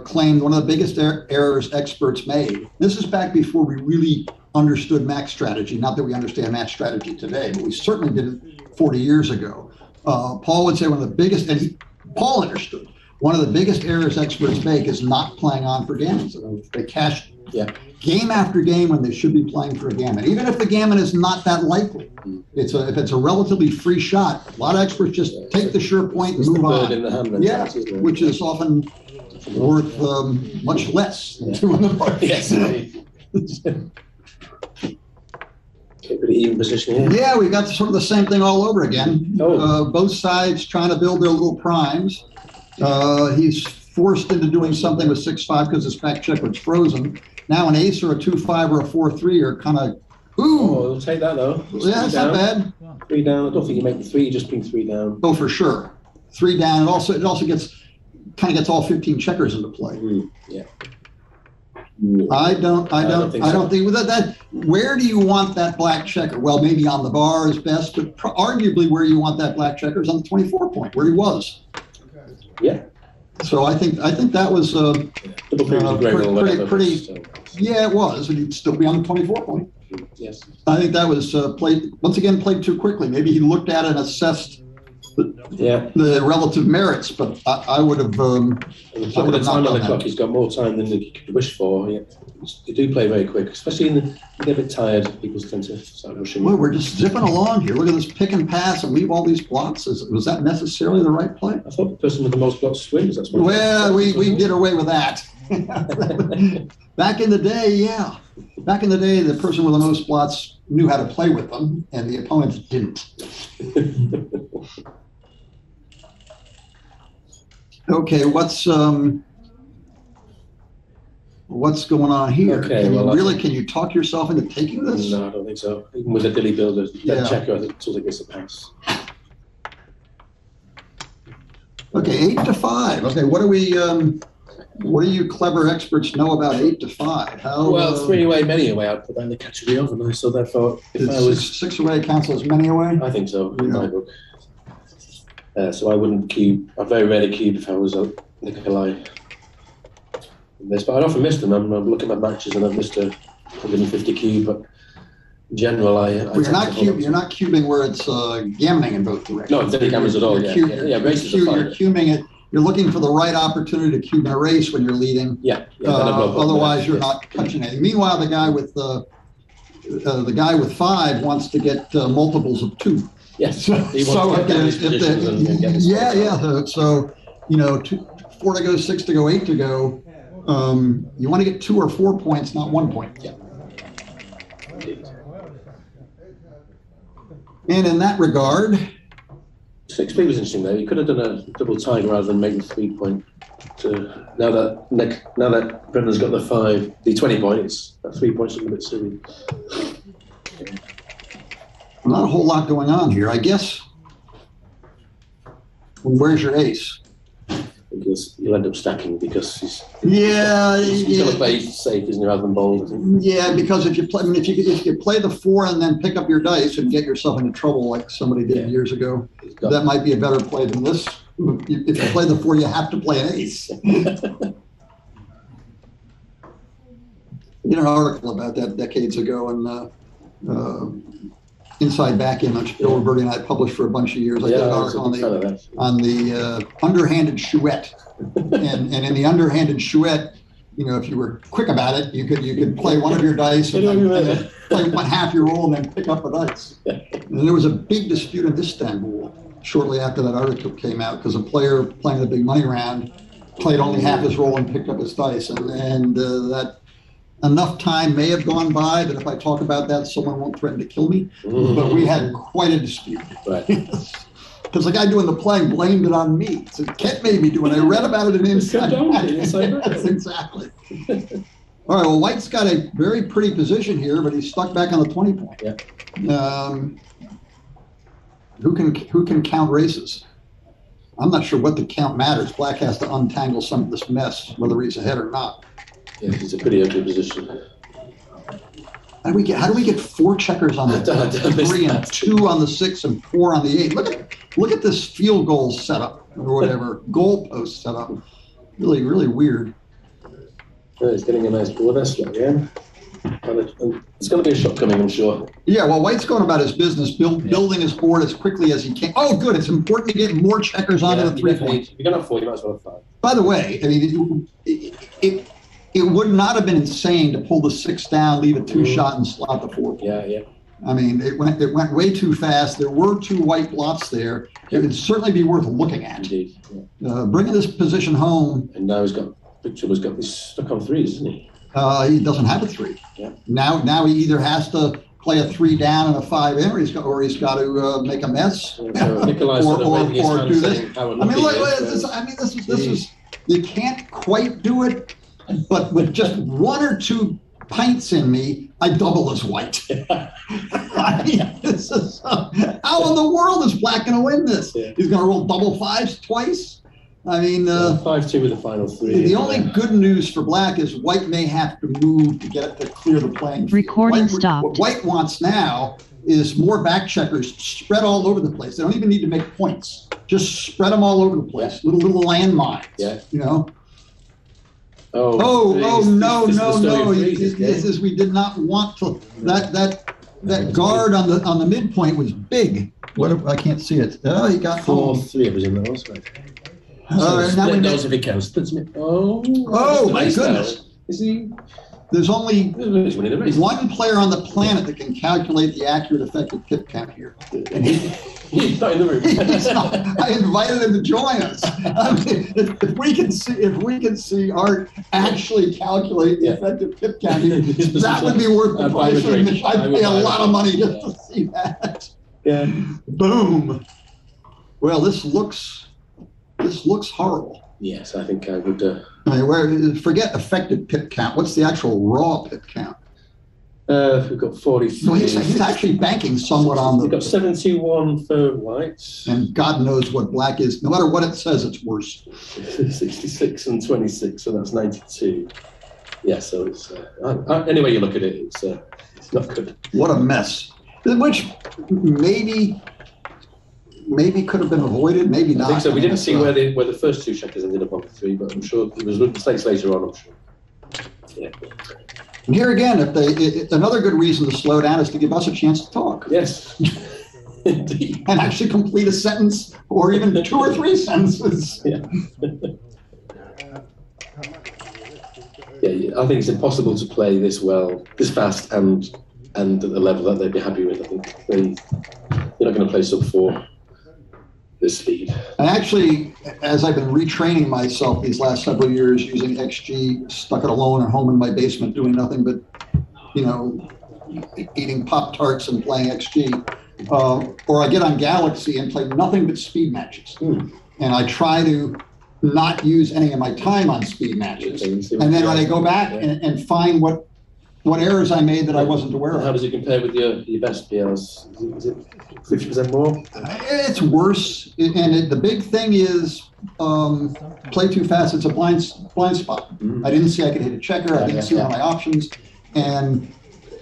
claimed one of the biggest errors experts made. This is back before we really understood max strategy. Not that we understand max strategy today, but we certainly didn't 40 years ago. Paul would say one of the biggest, and Paul understood, one of the biggest errors experts make is not playing on for gammons. They cash game after game when they should be playing for a gammon, even if the gammon is not that likely. If it's a relatively free shot, a lot of experts just take the sure point and move on. In the hand, which is often worth much less than two in the market. Yes. Pretty even position here. Yeah, we got sort of the same thing all over again. Both sides trying to build their little primes. He's forced into doing something with 6-5 because his back check was frozen. Now an ace or a 2-5 or a 4-3 are kind of, we'll take that though. Yeah, that's not bad. 3 down. I don't think you make the 3. You just bring 3 down. Oh, for sure. 3 down. It also gets all 15 checkers into play. Yeah. I don't think that. Where do you want that black checker? Well, maybe on the bar is best, but arguably where you want that black checker is on the 24 point, where he was. Yeah. So I think that was pretty. Yeah, it was, and he'd still be on the 24 point. Yes. I think that was played too quickly. Maybe he looked at it and assessed the relative merits, but I would have. I would have time on the clock. He's got more time than he could wish for. You do play very quick, especially you get a bit tired. People tend to start rushing. Well, we're just zipping along here. Look at this pick and pass and leave all these blocks. Was that necessarily the right play? I thought the person with the most blocks wins. That's what. Well, we get away with that. Back in the day, yeah. Back in the day, the person with the most blots knew how to play with them, and the opponents didn't. Okay, what's going on here? Okay, can you talk yourself into taking this? No, I don't think so. Even with a dilly builder, checker, I think it's also gets a pass. Okay, 8-5. Okay, what do you clever experts know about 8-5? Well, 3 away, many away. I'd put that in the category of, and so therefore, if I was 6 away counts as many away. I think so in my book. So I wouldn't cube. I very rarely cube if I was a Neculai. But I'd often miss them. I'm looking at matches and I've missed a 150 cube. But in general, you're not cubing where it's gammoning in both directions. No, it's any gammons at all. You're cubing it. You're looking for the right opportunity to cube in a race when you're leading. Otherwise, you're not touching anything. Meanwhile, the guy with 5 wants to get multiples of 2. Yes. So 4 to go, 6 to go, 8 to go. You want to get 2 or 4 points, not 1 point. Yeah. And in that regard, 6-3 was interesting though. You could have done a double tie rather than make the 3 point. Now that Brendan's got the 20 points, that 3 points is a bit silly. Not a whole lot going on here, I guess. Where's your ace? Because you'll end up stacking because he's going to play safe, isn't he, rather than bold, I think. Yeah, because if you play the 4 and then pick up your dice and get yourself into trouble like somebody did years ago, that might be a better play than this. If you play the 4, you have to play an ace. Did an article about that decades ago, and inside backgammon, which Bill Roberti and I published for a bunch of years. I did an article on the underhanded chouette, and in the underhanded chouette, you know, if you were quick about it, you could play one of your dice and then play one half your roll and then pick up a dice. And there was a big dispute in Istanbul shortly after that article came out because a player playing the big money round played only half his roll and picked up his dice, and that enough time may have gone by that if I talk about that, someone won't threaten to kill me. But we had quite a dispute. Because the guy doing the playing blamed it on me. So Kent made me do it. I read about it in Inside. Yes, exactly. All right, well, White's got a very pretty position here, but he's stuck back on the 20 point. Who can count races? I'm not sure what the count matters. Black has to untangle some of this mess, whether he's ahead or not. Yeah, it's a pretty ugly position. How do we get 4 checkers on the 3 and 2 on the 6 and 4 on the 8? Look at this field goal setup or whatever goalpost setup. Really, really weird. Yeah, he's getting a nice border slot, yeah. It's going to be a shot coming, I'm sure. Yeah, well, White's going about his business, building his board as quickly as he can. Oh, good. It's important to get more checkers onto the 3 point. If you're going to have 4, you might as well have 5. By the way, I mean, it would not have been insane to pull the 6 down, leave a 2 shot, and slot the 4 point. Yeah. I mean, it went way too fast. There were 2 white blots there. It would certainly be worth looking at. Indeed. Bringing this position home. And now Victor has got this stuck on 3s, isn't he? He doesn't have a 3. Yeah. Now he either has to play a 3 down and a 5 in, or he's got to make a mess, So Neculai or do this. saying, I mean, this is you can't quite do it, but with just 1 or 2 pints in me, I double as White. I mean, this is how in the world is Black going to win this? Yeah. He's going to roll double 5s twice. I mean, 5-2 with the final 3. The only good news for Black is White may have to move to get it to clear the playing field. Recording stopped. What White wants now is more back checkers spread all over the place. They don't even need to make points. Just spread them all over the place. Little landmines. Yeah. You know. No. This is we did not want to. That guard on the midpoint was big. What? I can't see it. Oh, he got 4-3. It was in there also. Now knows if he can. Splits me. Oh my goodness! Is he? There's only He's winning the race. 1 player on the planet that can calculate the accurate effective pip count here. And he's not in the room. He's not. I invited him to join us. I mean, if we can see Art actually calculate the effective pip count here, that would be worth the price of admission. I'd pay a lot of money just to see that. Yeah. Boom. Well, this looks horrible. Yes, I think I would. I mean, forget effective pip count. What's the actual raw pip count? We've got 43. No, he's actually banking somewhat on the. We've got 71 for Whites. And God knows what Black is. No matter what it says, it's worse. 66 and 26, so that's 92. Yeah, so it's any way you look at it, it's not good. What a mess. Which maybe could have been avoided, maybe not. I think so. We didn't see where the first 2 checkers ended up on 3, but I'm sure there was mistakes later on. I'm sure. Yeah. And here again, another good reason to slow down is to give us a chance to talk. Yes. Indeed. And actually complete a sentence or even 2 or 3 sentences. Yeah. Yeah, I think it's impossible to play this well, this fast, and at the level that they'd be happy with. I think you're not going to play sub 4 this speed. And actually, as I've been retraining myself these last several years using XG, stuck it alone at home in my basement doing nothing but, eating Pop-Tarts and playing XG, or I get on Galaxy and play nothing but speed matches. And I try to not use any of my time on speed matches. And then when I go back and find what errors I made that I wasn't aware of. How does it compare with your best PLs? Is it 50% more? It's worse. And the big thing is play too fast. It's a blind spot. I didn't see I could hit a checker. I didn't see all my options. And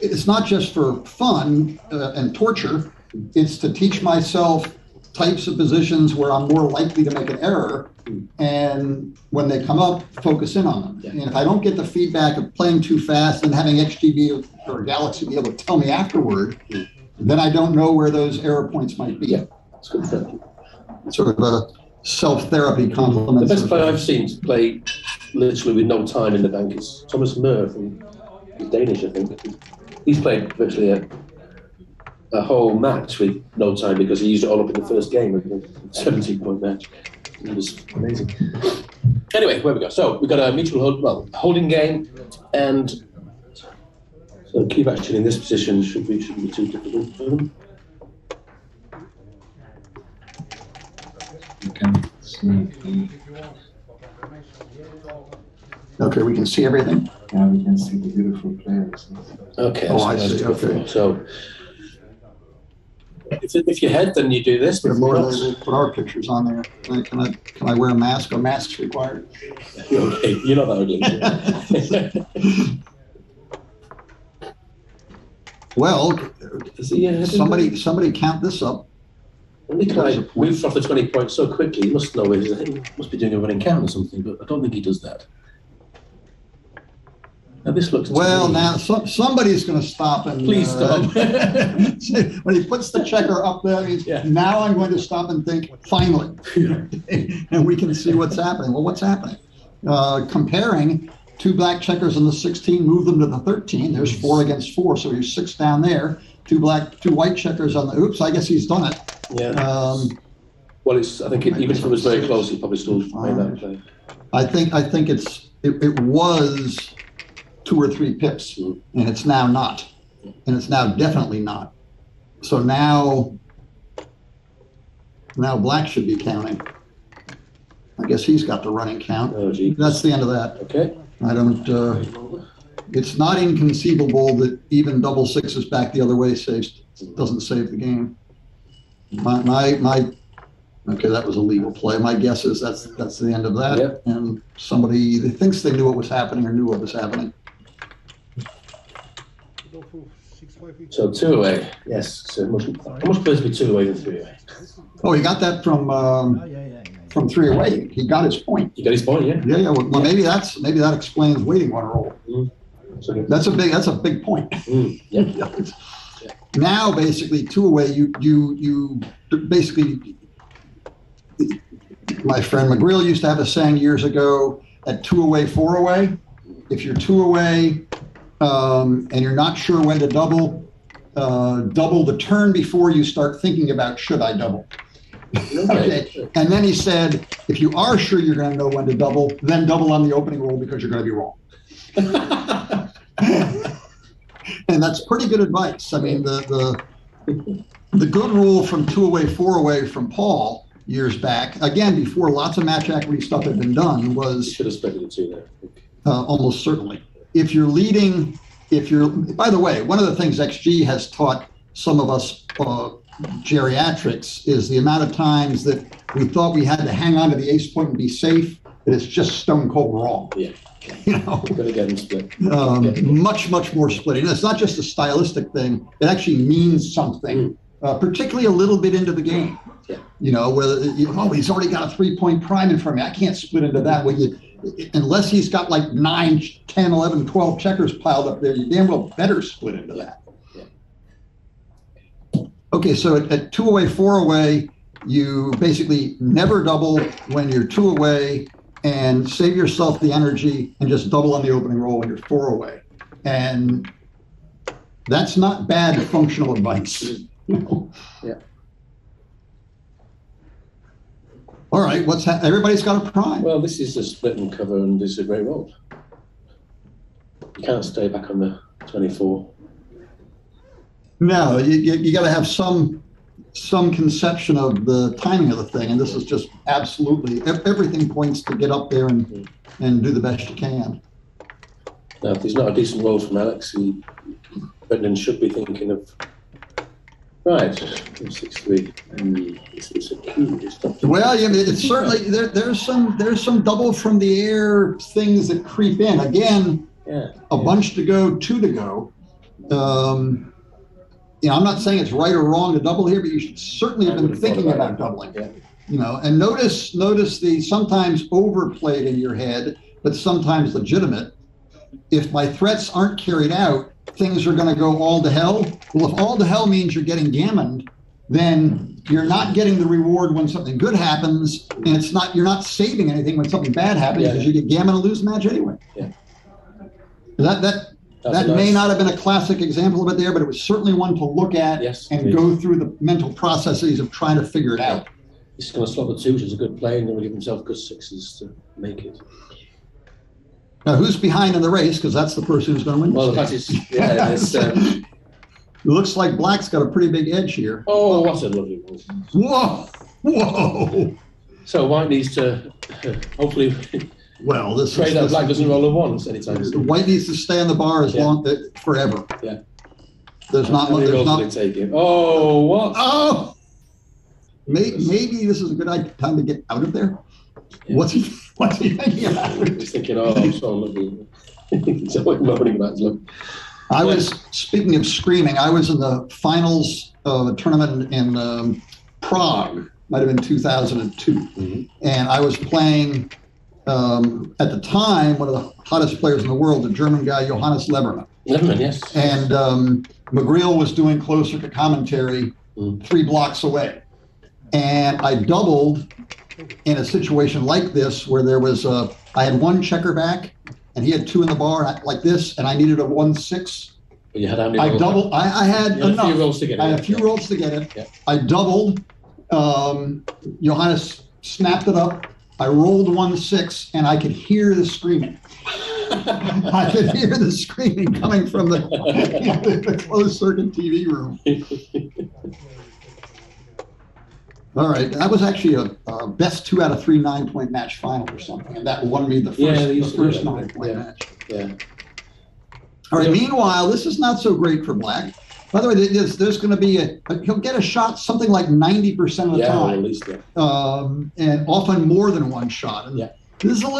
it's not just for fun and torture. It's to teach myself types of positions where I'm more likely to make an error, and when they come up, focus in on them. And if I don't get the feedback of playing too fast and having XGB or Galaxy be able to tell me afterward, then I don't know where those error points might be. Yeah, that's good. Sort of a self-therapy compliment. The best player I've seen play literally with no time in the bank is Thomas Müller from he's Danish, I think. He's played virtually a whole match with no time because he used it all up in the first game of the 17-point match. It was amazing. Anyway, where we go. So we've got a mutual holding game, and so cube action in this position shouldn't be too difficult for them. Okay, we can see everything. Yeah, we can see the beautiful players. Okay. Oh, I see. Okay. So if you head, then you do this. Good Lord, we'll put our pictures on there. Can I wear a mask? Are masks required? Okay, you're not that ugly. Well, somebody count this up. Neculai moved off the 20 points so quickly. He must know he must be doing a running count or something, but I don't think he does that. Now this looks well. Now somebody's going to stop and please stop. When he puts the checker up there, he's now I'm going to stop and think. Finally, and we can see what's happening. Well, what's happening? Comparing two black checkers in the 16, move them to the 13. There's 4 against 4, so you're 6 down there. Two white checkers on the. Oops, I guess he's done it. Yeah. Well, I think even if it was very close, he probably still made that play. I think it was 2 or 3 pips, and it's now not, and it's now definitely not. So now black should be counting. I guess he's got the running count. Oh, gee. That's the end of that. Okay. I don't. It's not inconceivable that even double 6s back the other way doesn't save the game. Okay, that was a legal play. My guess is that's the end of that. Yep. And somebody either thinks they knew what was happening or knew what was happening. So 2 away. Yes. So how much players be 2 away than 3 away? Oh, he got that from 3 away. He got his point. He got his point, yeah. Yeah. Well, maybe that explains waiting 1 roll. That's a big point. Yeah. Now, basically, 2 away. You basically. My friend McGrill used to have a saying years ago: at 2 away, 4 away. If you're 2 away and you're not sure when to double the turn before you start thinking about should I double. Okay. And then he said, if you are sure you're going to know when to double, then double on the opening roll because you're going to be wrong. And that's pretty good advice. I mean, the good rule from 2 away, 4 away from Paul years back, again, before lots of match equity stuff had been done, was should have speculated 2 there. Almost certainly. If you're leading, by the way, one of the things XG has taught some of us geriatrics is the amount of times that we thought we had to hang on to the ace point and be safe, that it's just stone cold wrong. Yeah. You know, gotta get them split. Much more splitting. It's not just a stylistic thing. It actually means something, particularly a little bit into the game. Yeah. You know, whether he's already got a 3-point prime in front of me. I can't split into that. Unless he's got like 9, 10, 11, 12 checkers piled up there, you damn well better split into that. Yeah. Okay, so at 2 away, 4 away, you basically never double when you're 2 away, and save yourself the energy and just double on the opening roll when you're 4 away. And that's not bad functional advice. Yeah. All right, everybody's got a prime. Well, this is a split and cover, and this is a great roll. You can't stay back on the 24. No, you got to have some conception of the timing of the thing, and this is just absolutely everything points to get up there and do the best you can. Now, if there's not a decent roll from Alex, Brendan should be thinking of right 6-3. It's a key. Well, yeah, it's certainly there's some double from the air things that creep in. Again, a bunch to go, 2 to go. You know, I'm not saying it's right or wrong to double here, but you should certainly have been thinking about doubling. Yeah. You know, and notice the sometimes overplayed in your head, but sometimes legitimate. If my threats aren't carried out, things are going to go all to hell. Well, if all to hell means you're getting gammoned, then you're not getting the reward when something good happens, and it's not, you're not saving anything when something bad happens, because you get gammoned and lose the match anyway. Yeah. That may not have been a classic example of it there, but it was certainly one to look at and go through the mental processes of trying to figure it out. He's going to slot the 2, which is a good play, and then give himself good 6s to make it. Now, who's behind in the race? Because that's the person who's going to win. Well, the fact is, yeah, it's, it looks like Black's got a pretty big edge here. Oh, what a lovely one. Whoa! Whoa! So White needs to hopefully. Well, this pray that Black doesn't roll a 1 anytime soon. White needs to stay on the bar as long forever. Yeah. There's not much. Oh, what? Oh! Maybe this is a good time to get out of there. Yeah. What's he thinking about? He's thinking, oh, I'm so lovely. He's always moaning about his look. I was, speaking of screaming, I was in the finals of a tournament in Prague, might have been 2002. And I was playing, at the time, one of the hottest players in the world, the German guy, Johannes Levermann. Levermann, yes. And McGreal was doing close circuit commentary 3 blocks away. And I doubled in a situation like this where there was I had 1 checker back and he had 2 in the bar like this, and I needed a 1-6. You had how many I doubled. I had enough. A few rolls to get it. I had a few rolls to get it. Yeah. I doubled. Johannes snapped it up. I rolled 1-6, and I could hear the screaming. I could hear the screaming coming from the closed circuit TV room. All right, that was actually a best 2 out of 3 9-point match final or something, and that won me the first 9-point match. Yeah. All right. Meanwhile, this is not so great for Black. By the way, there's going to be he'll get a shot something like 90% of the time, at least, and often more than 1 shot. And this is a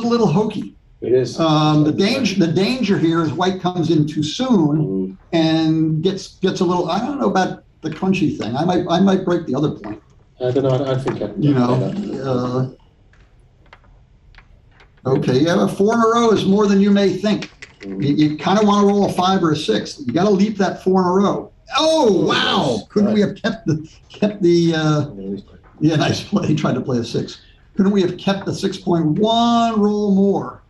little hokey. It is. The danger here is White comes in too soon and gets a little. I don't know about the crunchy thing. I might break the other point. I don't know. I think okay, yeah, 4 in a row is more than you may think. You kind of want to roll a 5 or a 6. You got to leap that 4 in a row. Oh wow! Couldn't we have kept the? Yeah, nice play. He tried to play a 6. Couldn't we have kept the 6.1 roll more?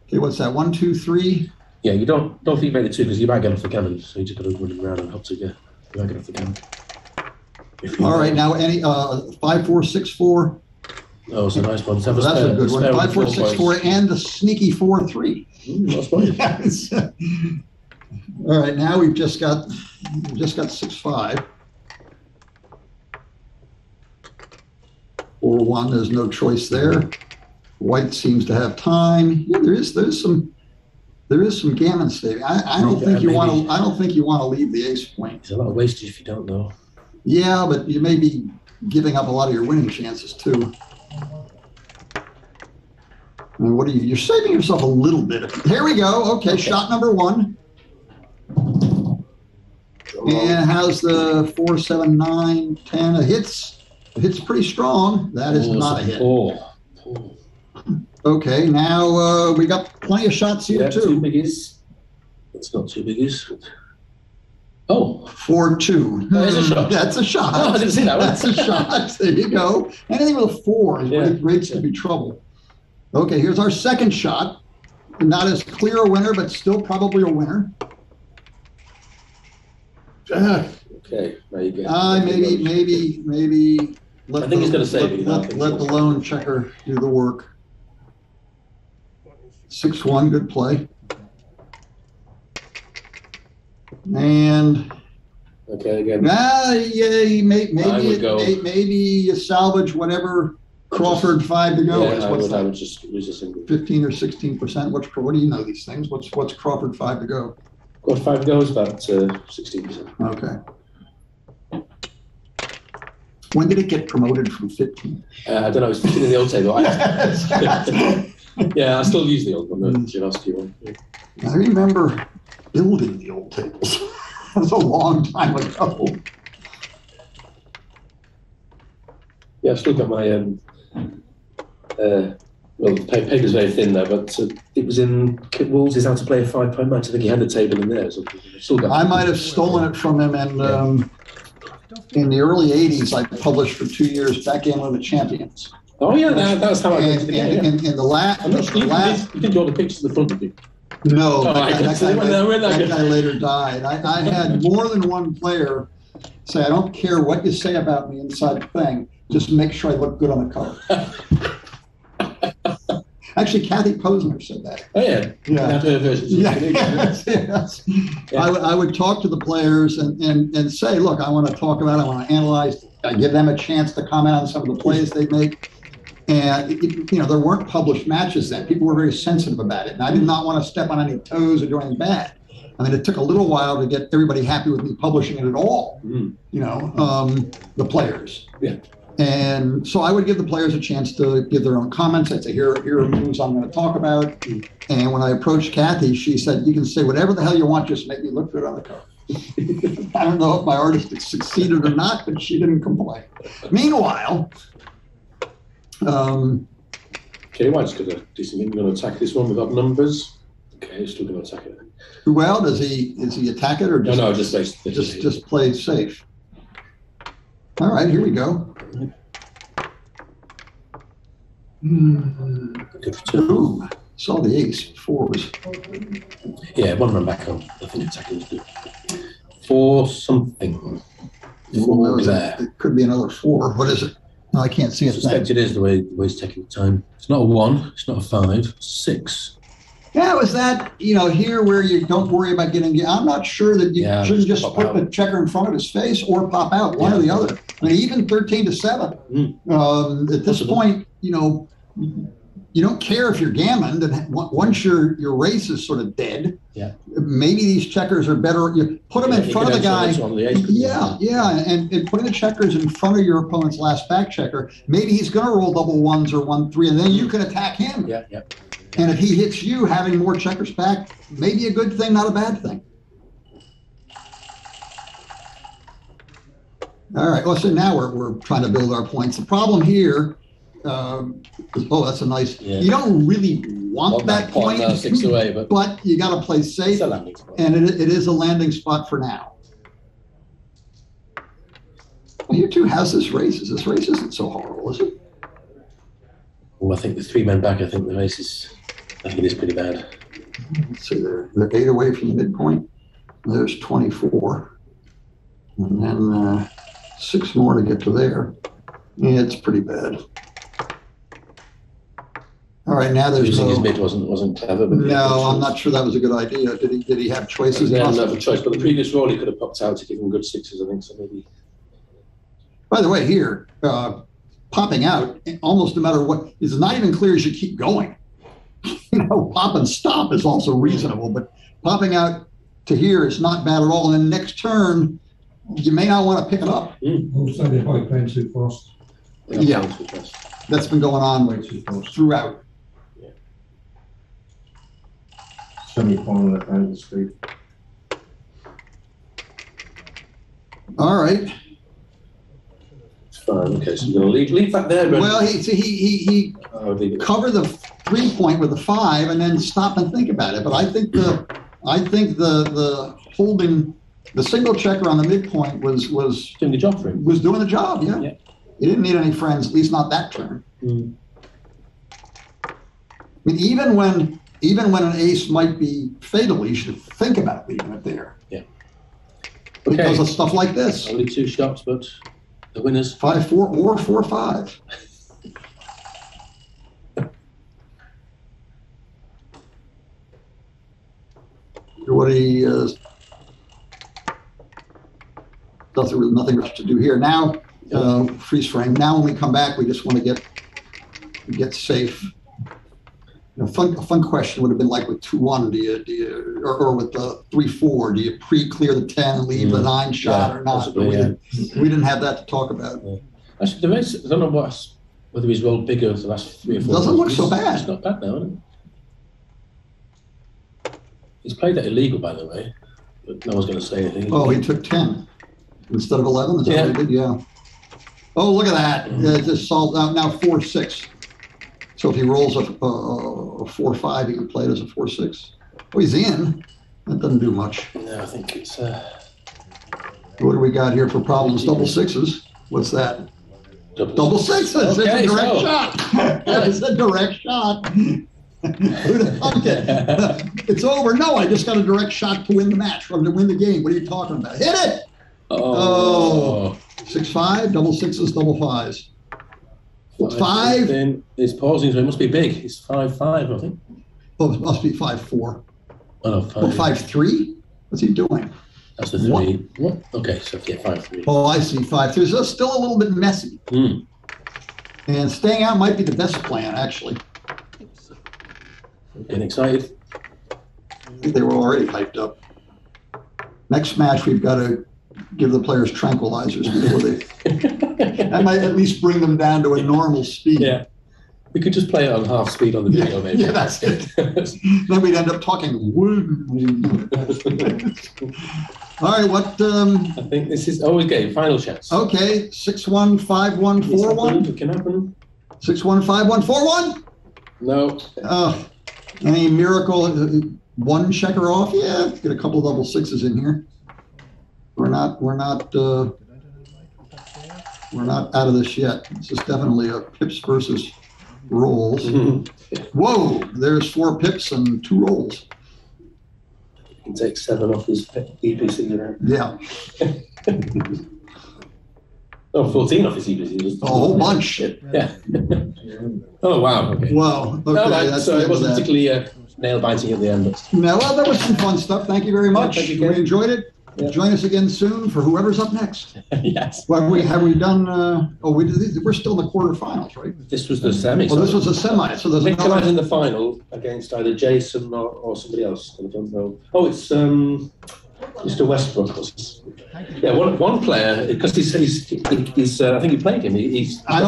Okay, what's that? 1, 2, 3. Yeah, you don't think you made it 2 because you might get off the cannon. So you just got to run around and hope to get. You might get off the cannon. All right, now any 5, 4, 6, 4. Oh, it's a nice one. That's a good one. 5, 4, 6, 4, and the sneaky 4, 3. Yes. All right, now we've just got 6, 5. 4, 1. There's no choice there. White seems to have time. Yeah, there is some gammon saving. I don't think you want to leave the ace point. There's a lot of wastage if you don't know. Yeah, but you may be giving up a lot of your winning chances too. I mean, you're saving yourself a little bit. Here we go. Okay, shot number 1. And how's the 4, 7, 9, 10? It hits pretty strong. That is not a hit. Okay, now we got plenty of shots here too. 2 biggies. It's not 2 biggies. Oh. 4, 2. There's a shot. That's a shot. Oh, I didn't see that one. That's a shot. There you go. Anything with a 4 is rates to be trouble. Okay, here's our second shot. Not as clear a winner, but still probably a winner. Okay, now you get. Maybe. I think he's going to save it. Let the lone checker do the work. 6-1, good play. And okay, again. Maybe you salvage whatever Crawford 5 to go. Yeah, I would just use a single. 15 or 16%. What do you know these things? What's Crawford 5 to go? Crawford 5 to go is about 16%. Okay. When did it get promoted from 15? I don't know. It's 15 in the old table. Yeah, I still use the old one. The Janowski one. Yeah. I remember building the old tables. That was a long time ago. Yeah, I've still got my Well, the paper's very thin there, but it was in Kit Wolves' How to Play a 5-Point Match. I think he had a table in there. So I might have stolen it from him, and in the early 80s, I published for 2 years Backgammon of the Champions. Oh, yeah, that's how I got it. In the last... I'm not sure you didn't draw the pictures in the front of you. No, Oh, that guy later died. I had more than one player say, I don't care what you say about me inside the thing, just make sure I look good on the cover. Actually, Kathy Posner said that. Oh, yeah. Yeah. Her version. Yes. I would talk to the players and say, look, I want to talk about it, I want to analyze, I give them a chance to comment on some of the plays they make. And, there weren't published matches then. People were very sensitive about it. And I did not want to step on any toes or do anything bad. I mean, it took a little while to get everybody happy with me publishing it at all, the players. Yeah. And so I would give the players a chance to give their own comments. I'd say, here are moves I'm going to talk about. And when I approached Kathy, she said, you can say whatever the hell you want, just make me look good on the cover. I don't know if my artist succeeded or not, but she didn't complain. Meanwhile, okay, White's got a decent game. We're going to attack this one without numbers. Okay, he's still going to attack it. Well, does he attack it or just just play it safe? All right, here we go. Good for two. Ooh, saw the ace, 4s. Yeah, one run back on. I think attacking is good. 4 something. 4 there. It could be another 4. What is it? No, I can't see it. I suspect it is the way he's taking the time. It's not a 1. It's not a 5. 6. Yeah, was that, here where you don't worry about getting... I'm not sure that you shouldn't just put the checker in front of his face or pop out, one or the other. I mean, even 13-7. At this point, you don't care if you're gammoned, and once your race is sort of dead, maybe these checkers are better. You put them in front of the guy. And putting the checkers in front of your opponent's last back checker, maybe he's going to roll double 1s or 1-3, and then you can attack him. And if he hits you, having more checkers back, maybe a good thing, not a bad thing. All right. Well, so now we're trying to build our points. The problem here. That's a nice. You don't really want that point, 6 away, but you got to play safe, and it is a landing spot for now. Well, here too has this race. This race isn't so horrible, is it? Well, I think the 3 men back. I think the race is. I think it is pretty bad. Let's see, they're 8 away from the midpoint. There's 24, and then 6 more to get to there. Yeah, it's pretty bad. All right, now there's using his mid wasn't clever. But no, I'm not sure that was a good idea. Did he have choices? He had another choice, but the previous roll he could have popped out to give him good 6s, I think. So maybe. By the way, here popping out almost no matter what is not even clear as you keep going. Pop and stop is also reasonable, but popping out to here is not bad at all. And then next turn, you may not want to pick it up. Also, they're probably playing too fast. Yeah, that's been going on throughout. Semi-final at the end of the street. All right. Fine. Okay, so you're going to leave that there. Well, he cover the 3-point with the 5 and then stop and think about it. But I think the holding the single checker on the midpoint was doing the job for him. Was doing the job. Yeah. He didn't need any friends, at least not that turn. I mean, even when an ace might be fatal, you should think about leaving it there. Yeah. Because of stuff like this. Only 2 shots, but the winners 5-4 or 4-5. What he nothing much to do here now. Freeze frame. Now when we come back, we just want to get safe. A fun question would have been like with 2-1, do you or with the 3-4, do you pre-clear the 10 and leave the 9 shot or not? Possibly, we didn't have that to talk about. Actually, the race, I don't know whether he's rolled bigger the last 3 or 4. Doesn't look so bad. It's not bad now, isn't it? He's played that illegal, by the way, but no one's going to say anything. Oh, he took 10 instead of 11. Is that what he did? Yeah. Oh, look at that! Just solved out now 4-6. So if he rolls a 4-5, he can play it as a 4-6. Oh, he's in. That doesn't do much. No, I think it's. What do we got here for problems? Double sixes. What's that? Double sixes. Okay, it's a direct shot. It's a direct shot. Who'd have thunk it? It's over. No, I just got a direct shot to win the match, or to win the game. What are you talking about? Hit it! Oh. 6-5, double sixes, double fives. 5. Then it's pausing, so it must be big. It's 5-5, I think. Oh, it must be 5-4. Oh, no, 5. Oh, 5-3? What's he doing? That's the 3. What? Okay, so yeah, 5-3. Oh, I see. 5-3. So it's still a little bit messy. And staying out might be the best plan, actually. Getting excited. I think they were already hyped up. Next match, we've got to give the players tranquilizers before they. That might at least bring them down to a normal speed. Yeah. We could just play it on half speed on the video, maybe. Yeah, that's it. Then we'd end up talking. All right, what? I think this is always game. Final chance. Okay, 6-1, 5-1, 4-1. It can happen. 6-1, 5-1, 4-1. No. Any miracle? One checker off? Yeah, get a couple of double sixes in here. We're not out of this yet. This is definitely a pips versus rolls. Whoa, there's 4 pips and 2 rolls. You can take 7 off his EPC there. Yeah. 14 off his EPC. A whole bunch. Yeah. Oh, wow. Okay. Wow. Okay, no, so it wasn't particularly nail-biting at the end. But... No, well, there was some fun stuff. Thank you very much. Yeah, thank you, we enjoyed it. Yeah. Join us again soon for whoever's up next. Yes. Well, have we done? We're still in the quarterfinals, right? This was the semi. Oh, this was a semi. So there's Neculai in the final against either Jason or somebody else. I don't know. Oh, it's Mr. Westbrook. Yeah, one player because he's I think he played him. I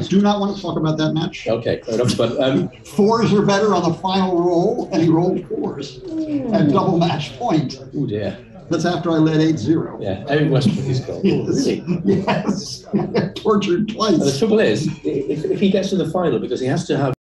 do not want to talk about that match. Okay, fair enough. But 4s are better on the final roll, and he rolled 4s at double match point. Oh dear. That's after I led 8-0. Yeah, Eric Westbrook is gone. Really? Yes. Tortured twice. And the trouble is, if he gets to the final, because he has to have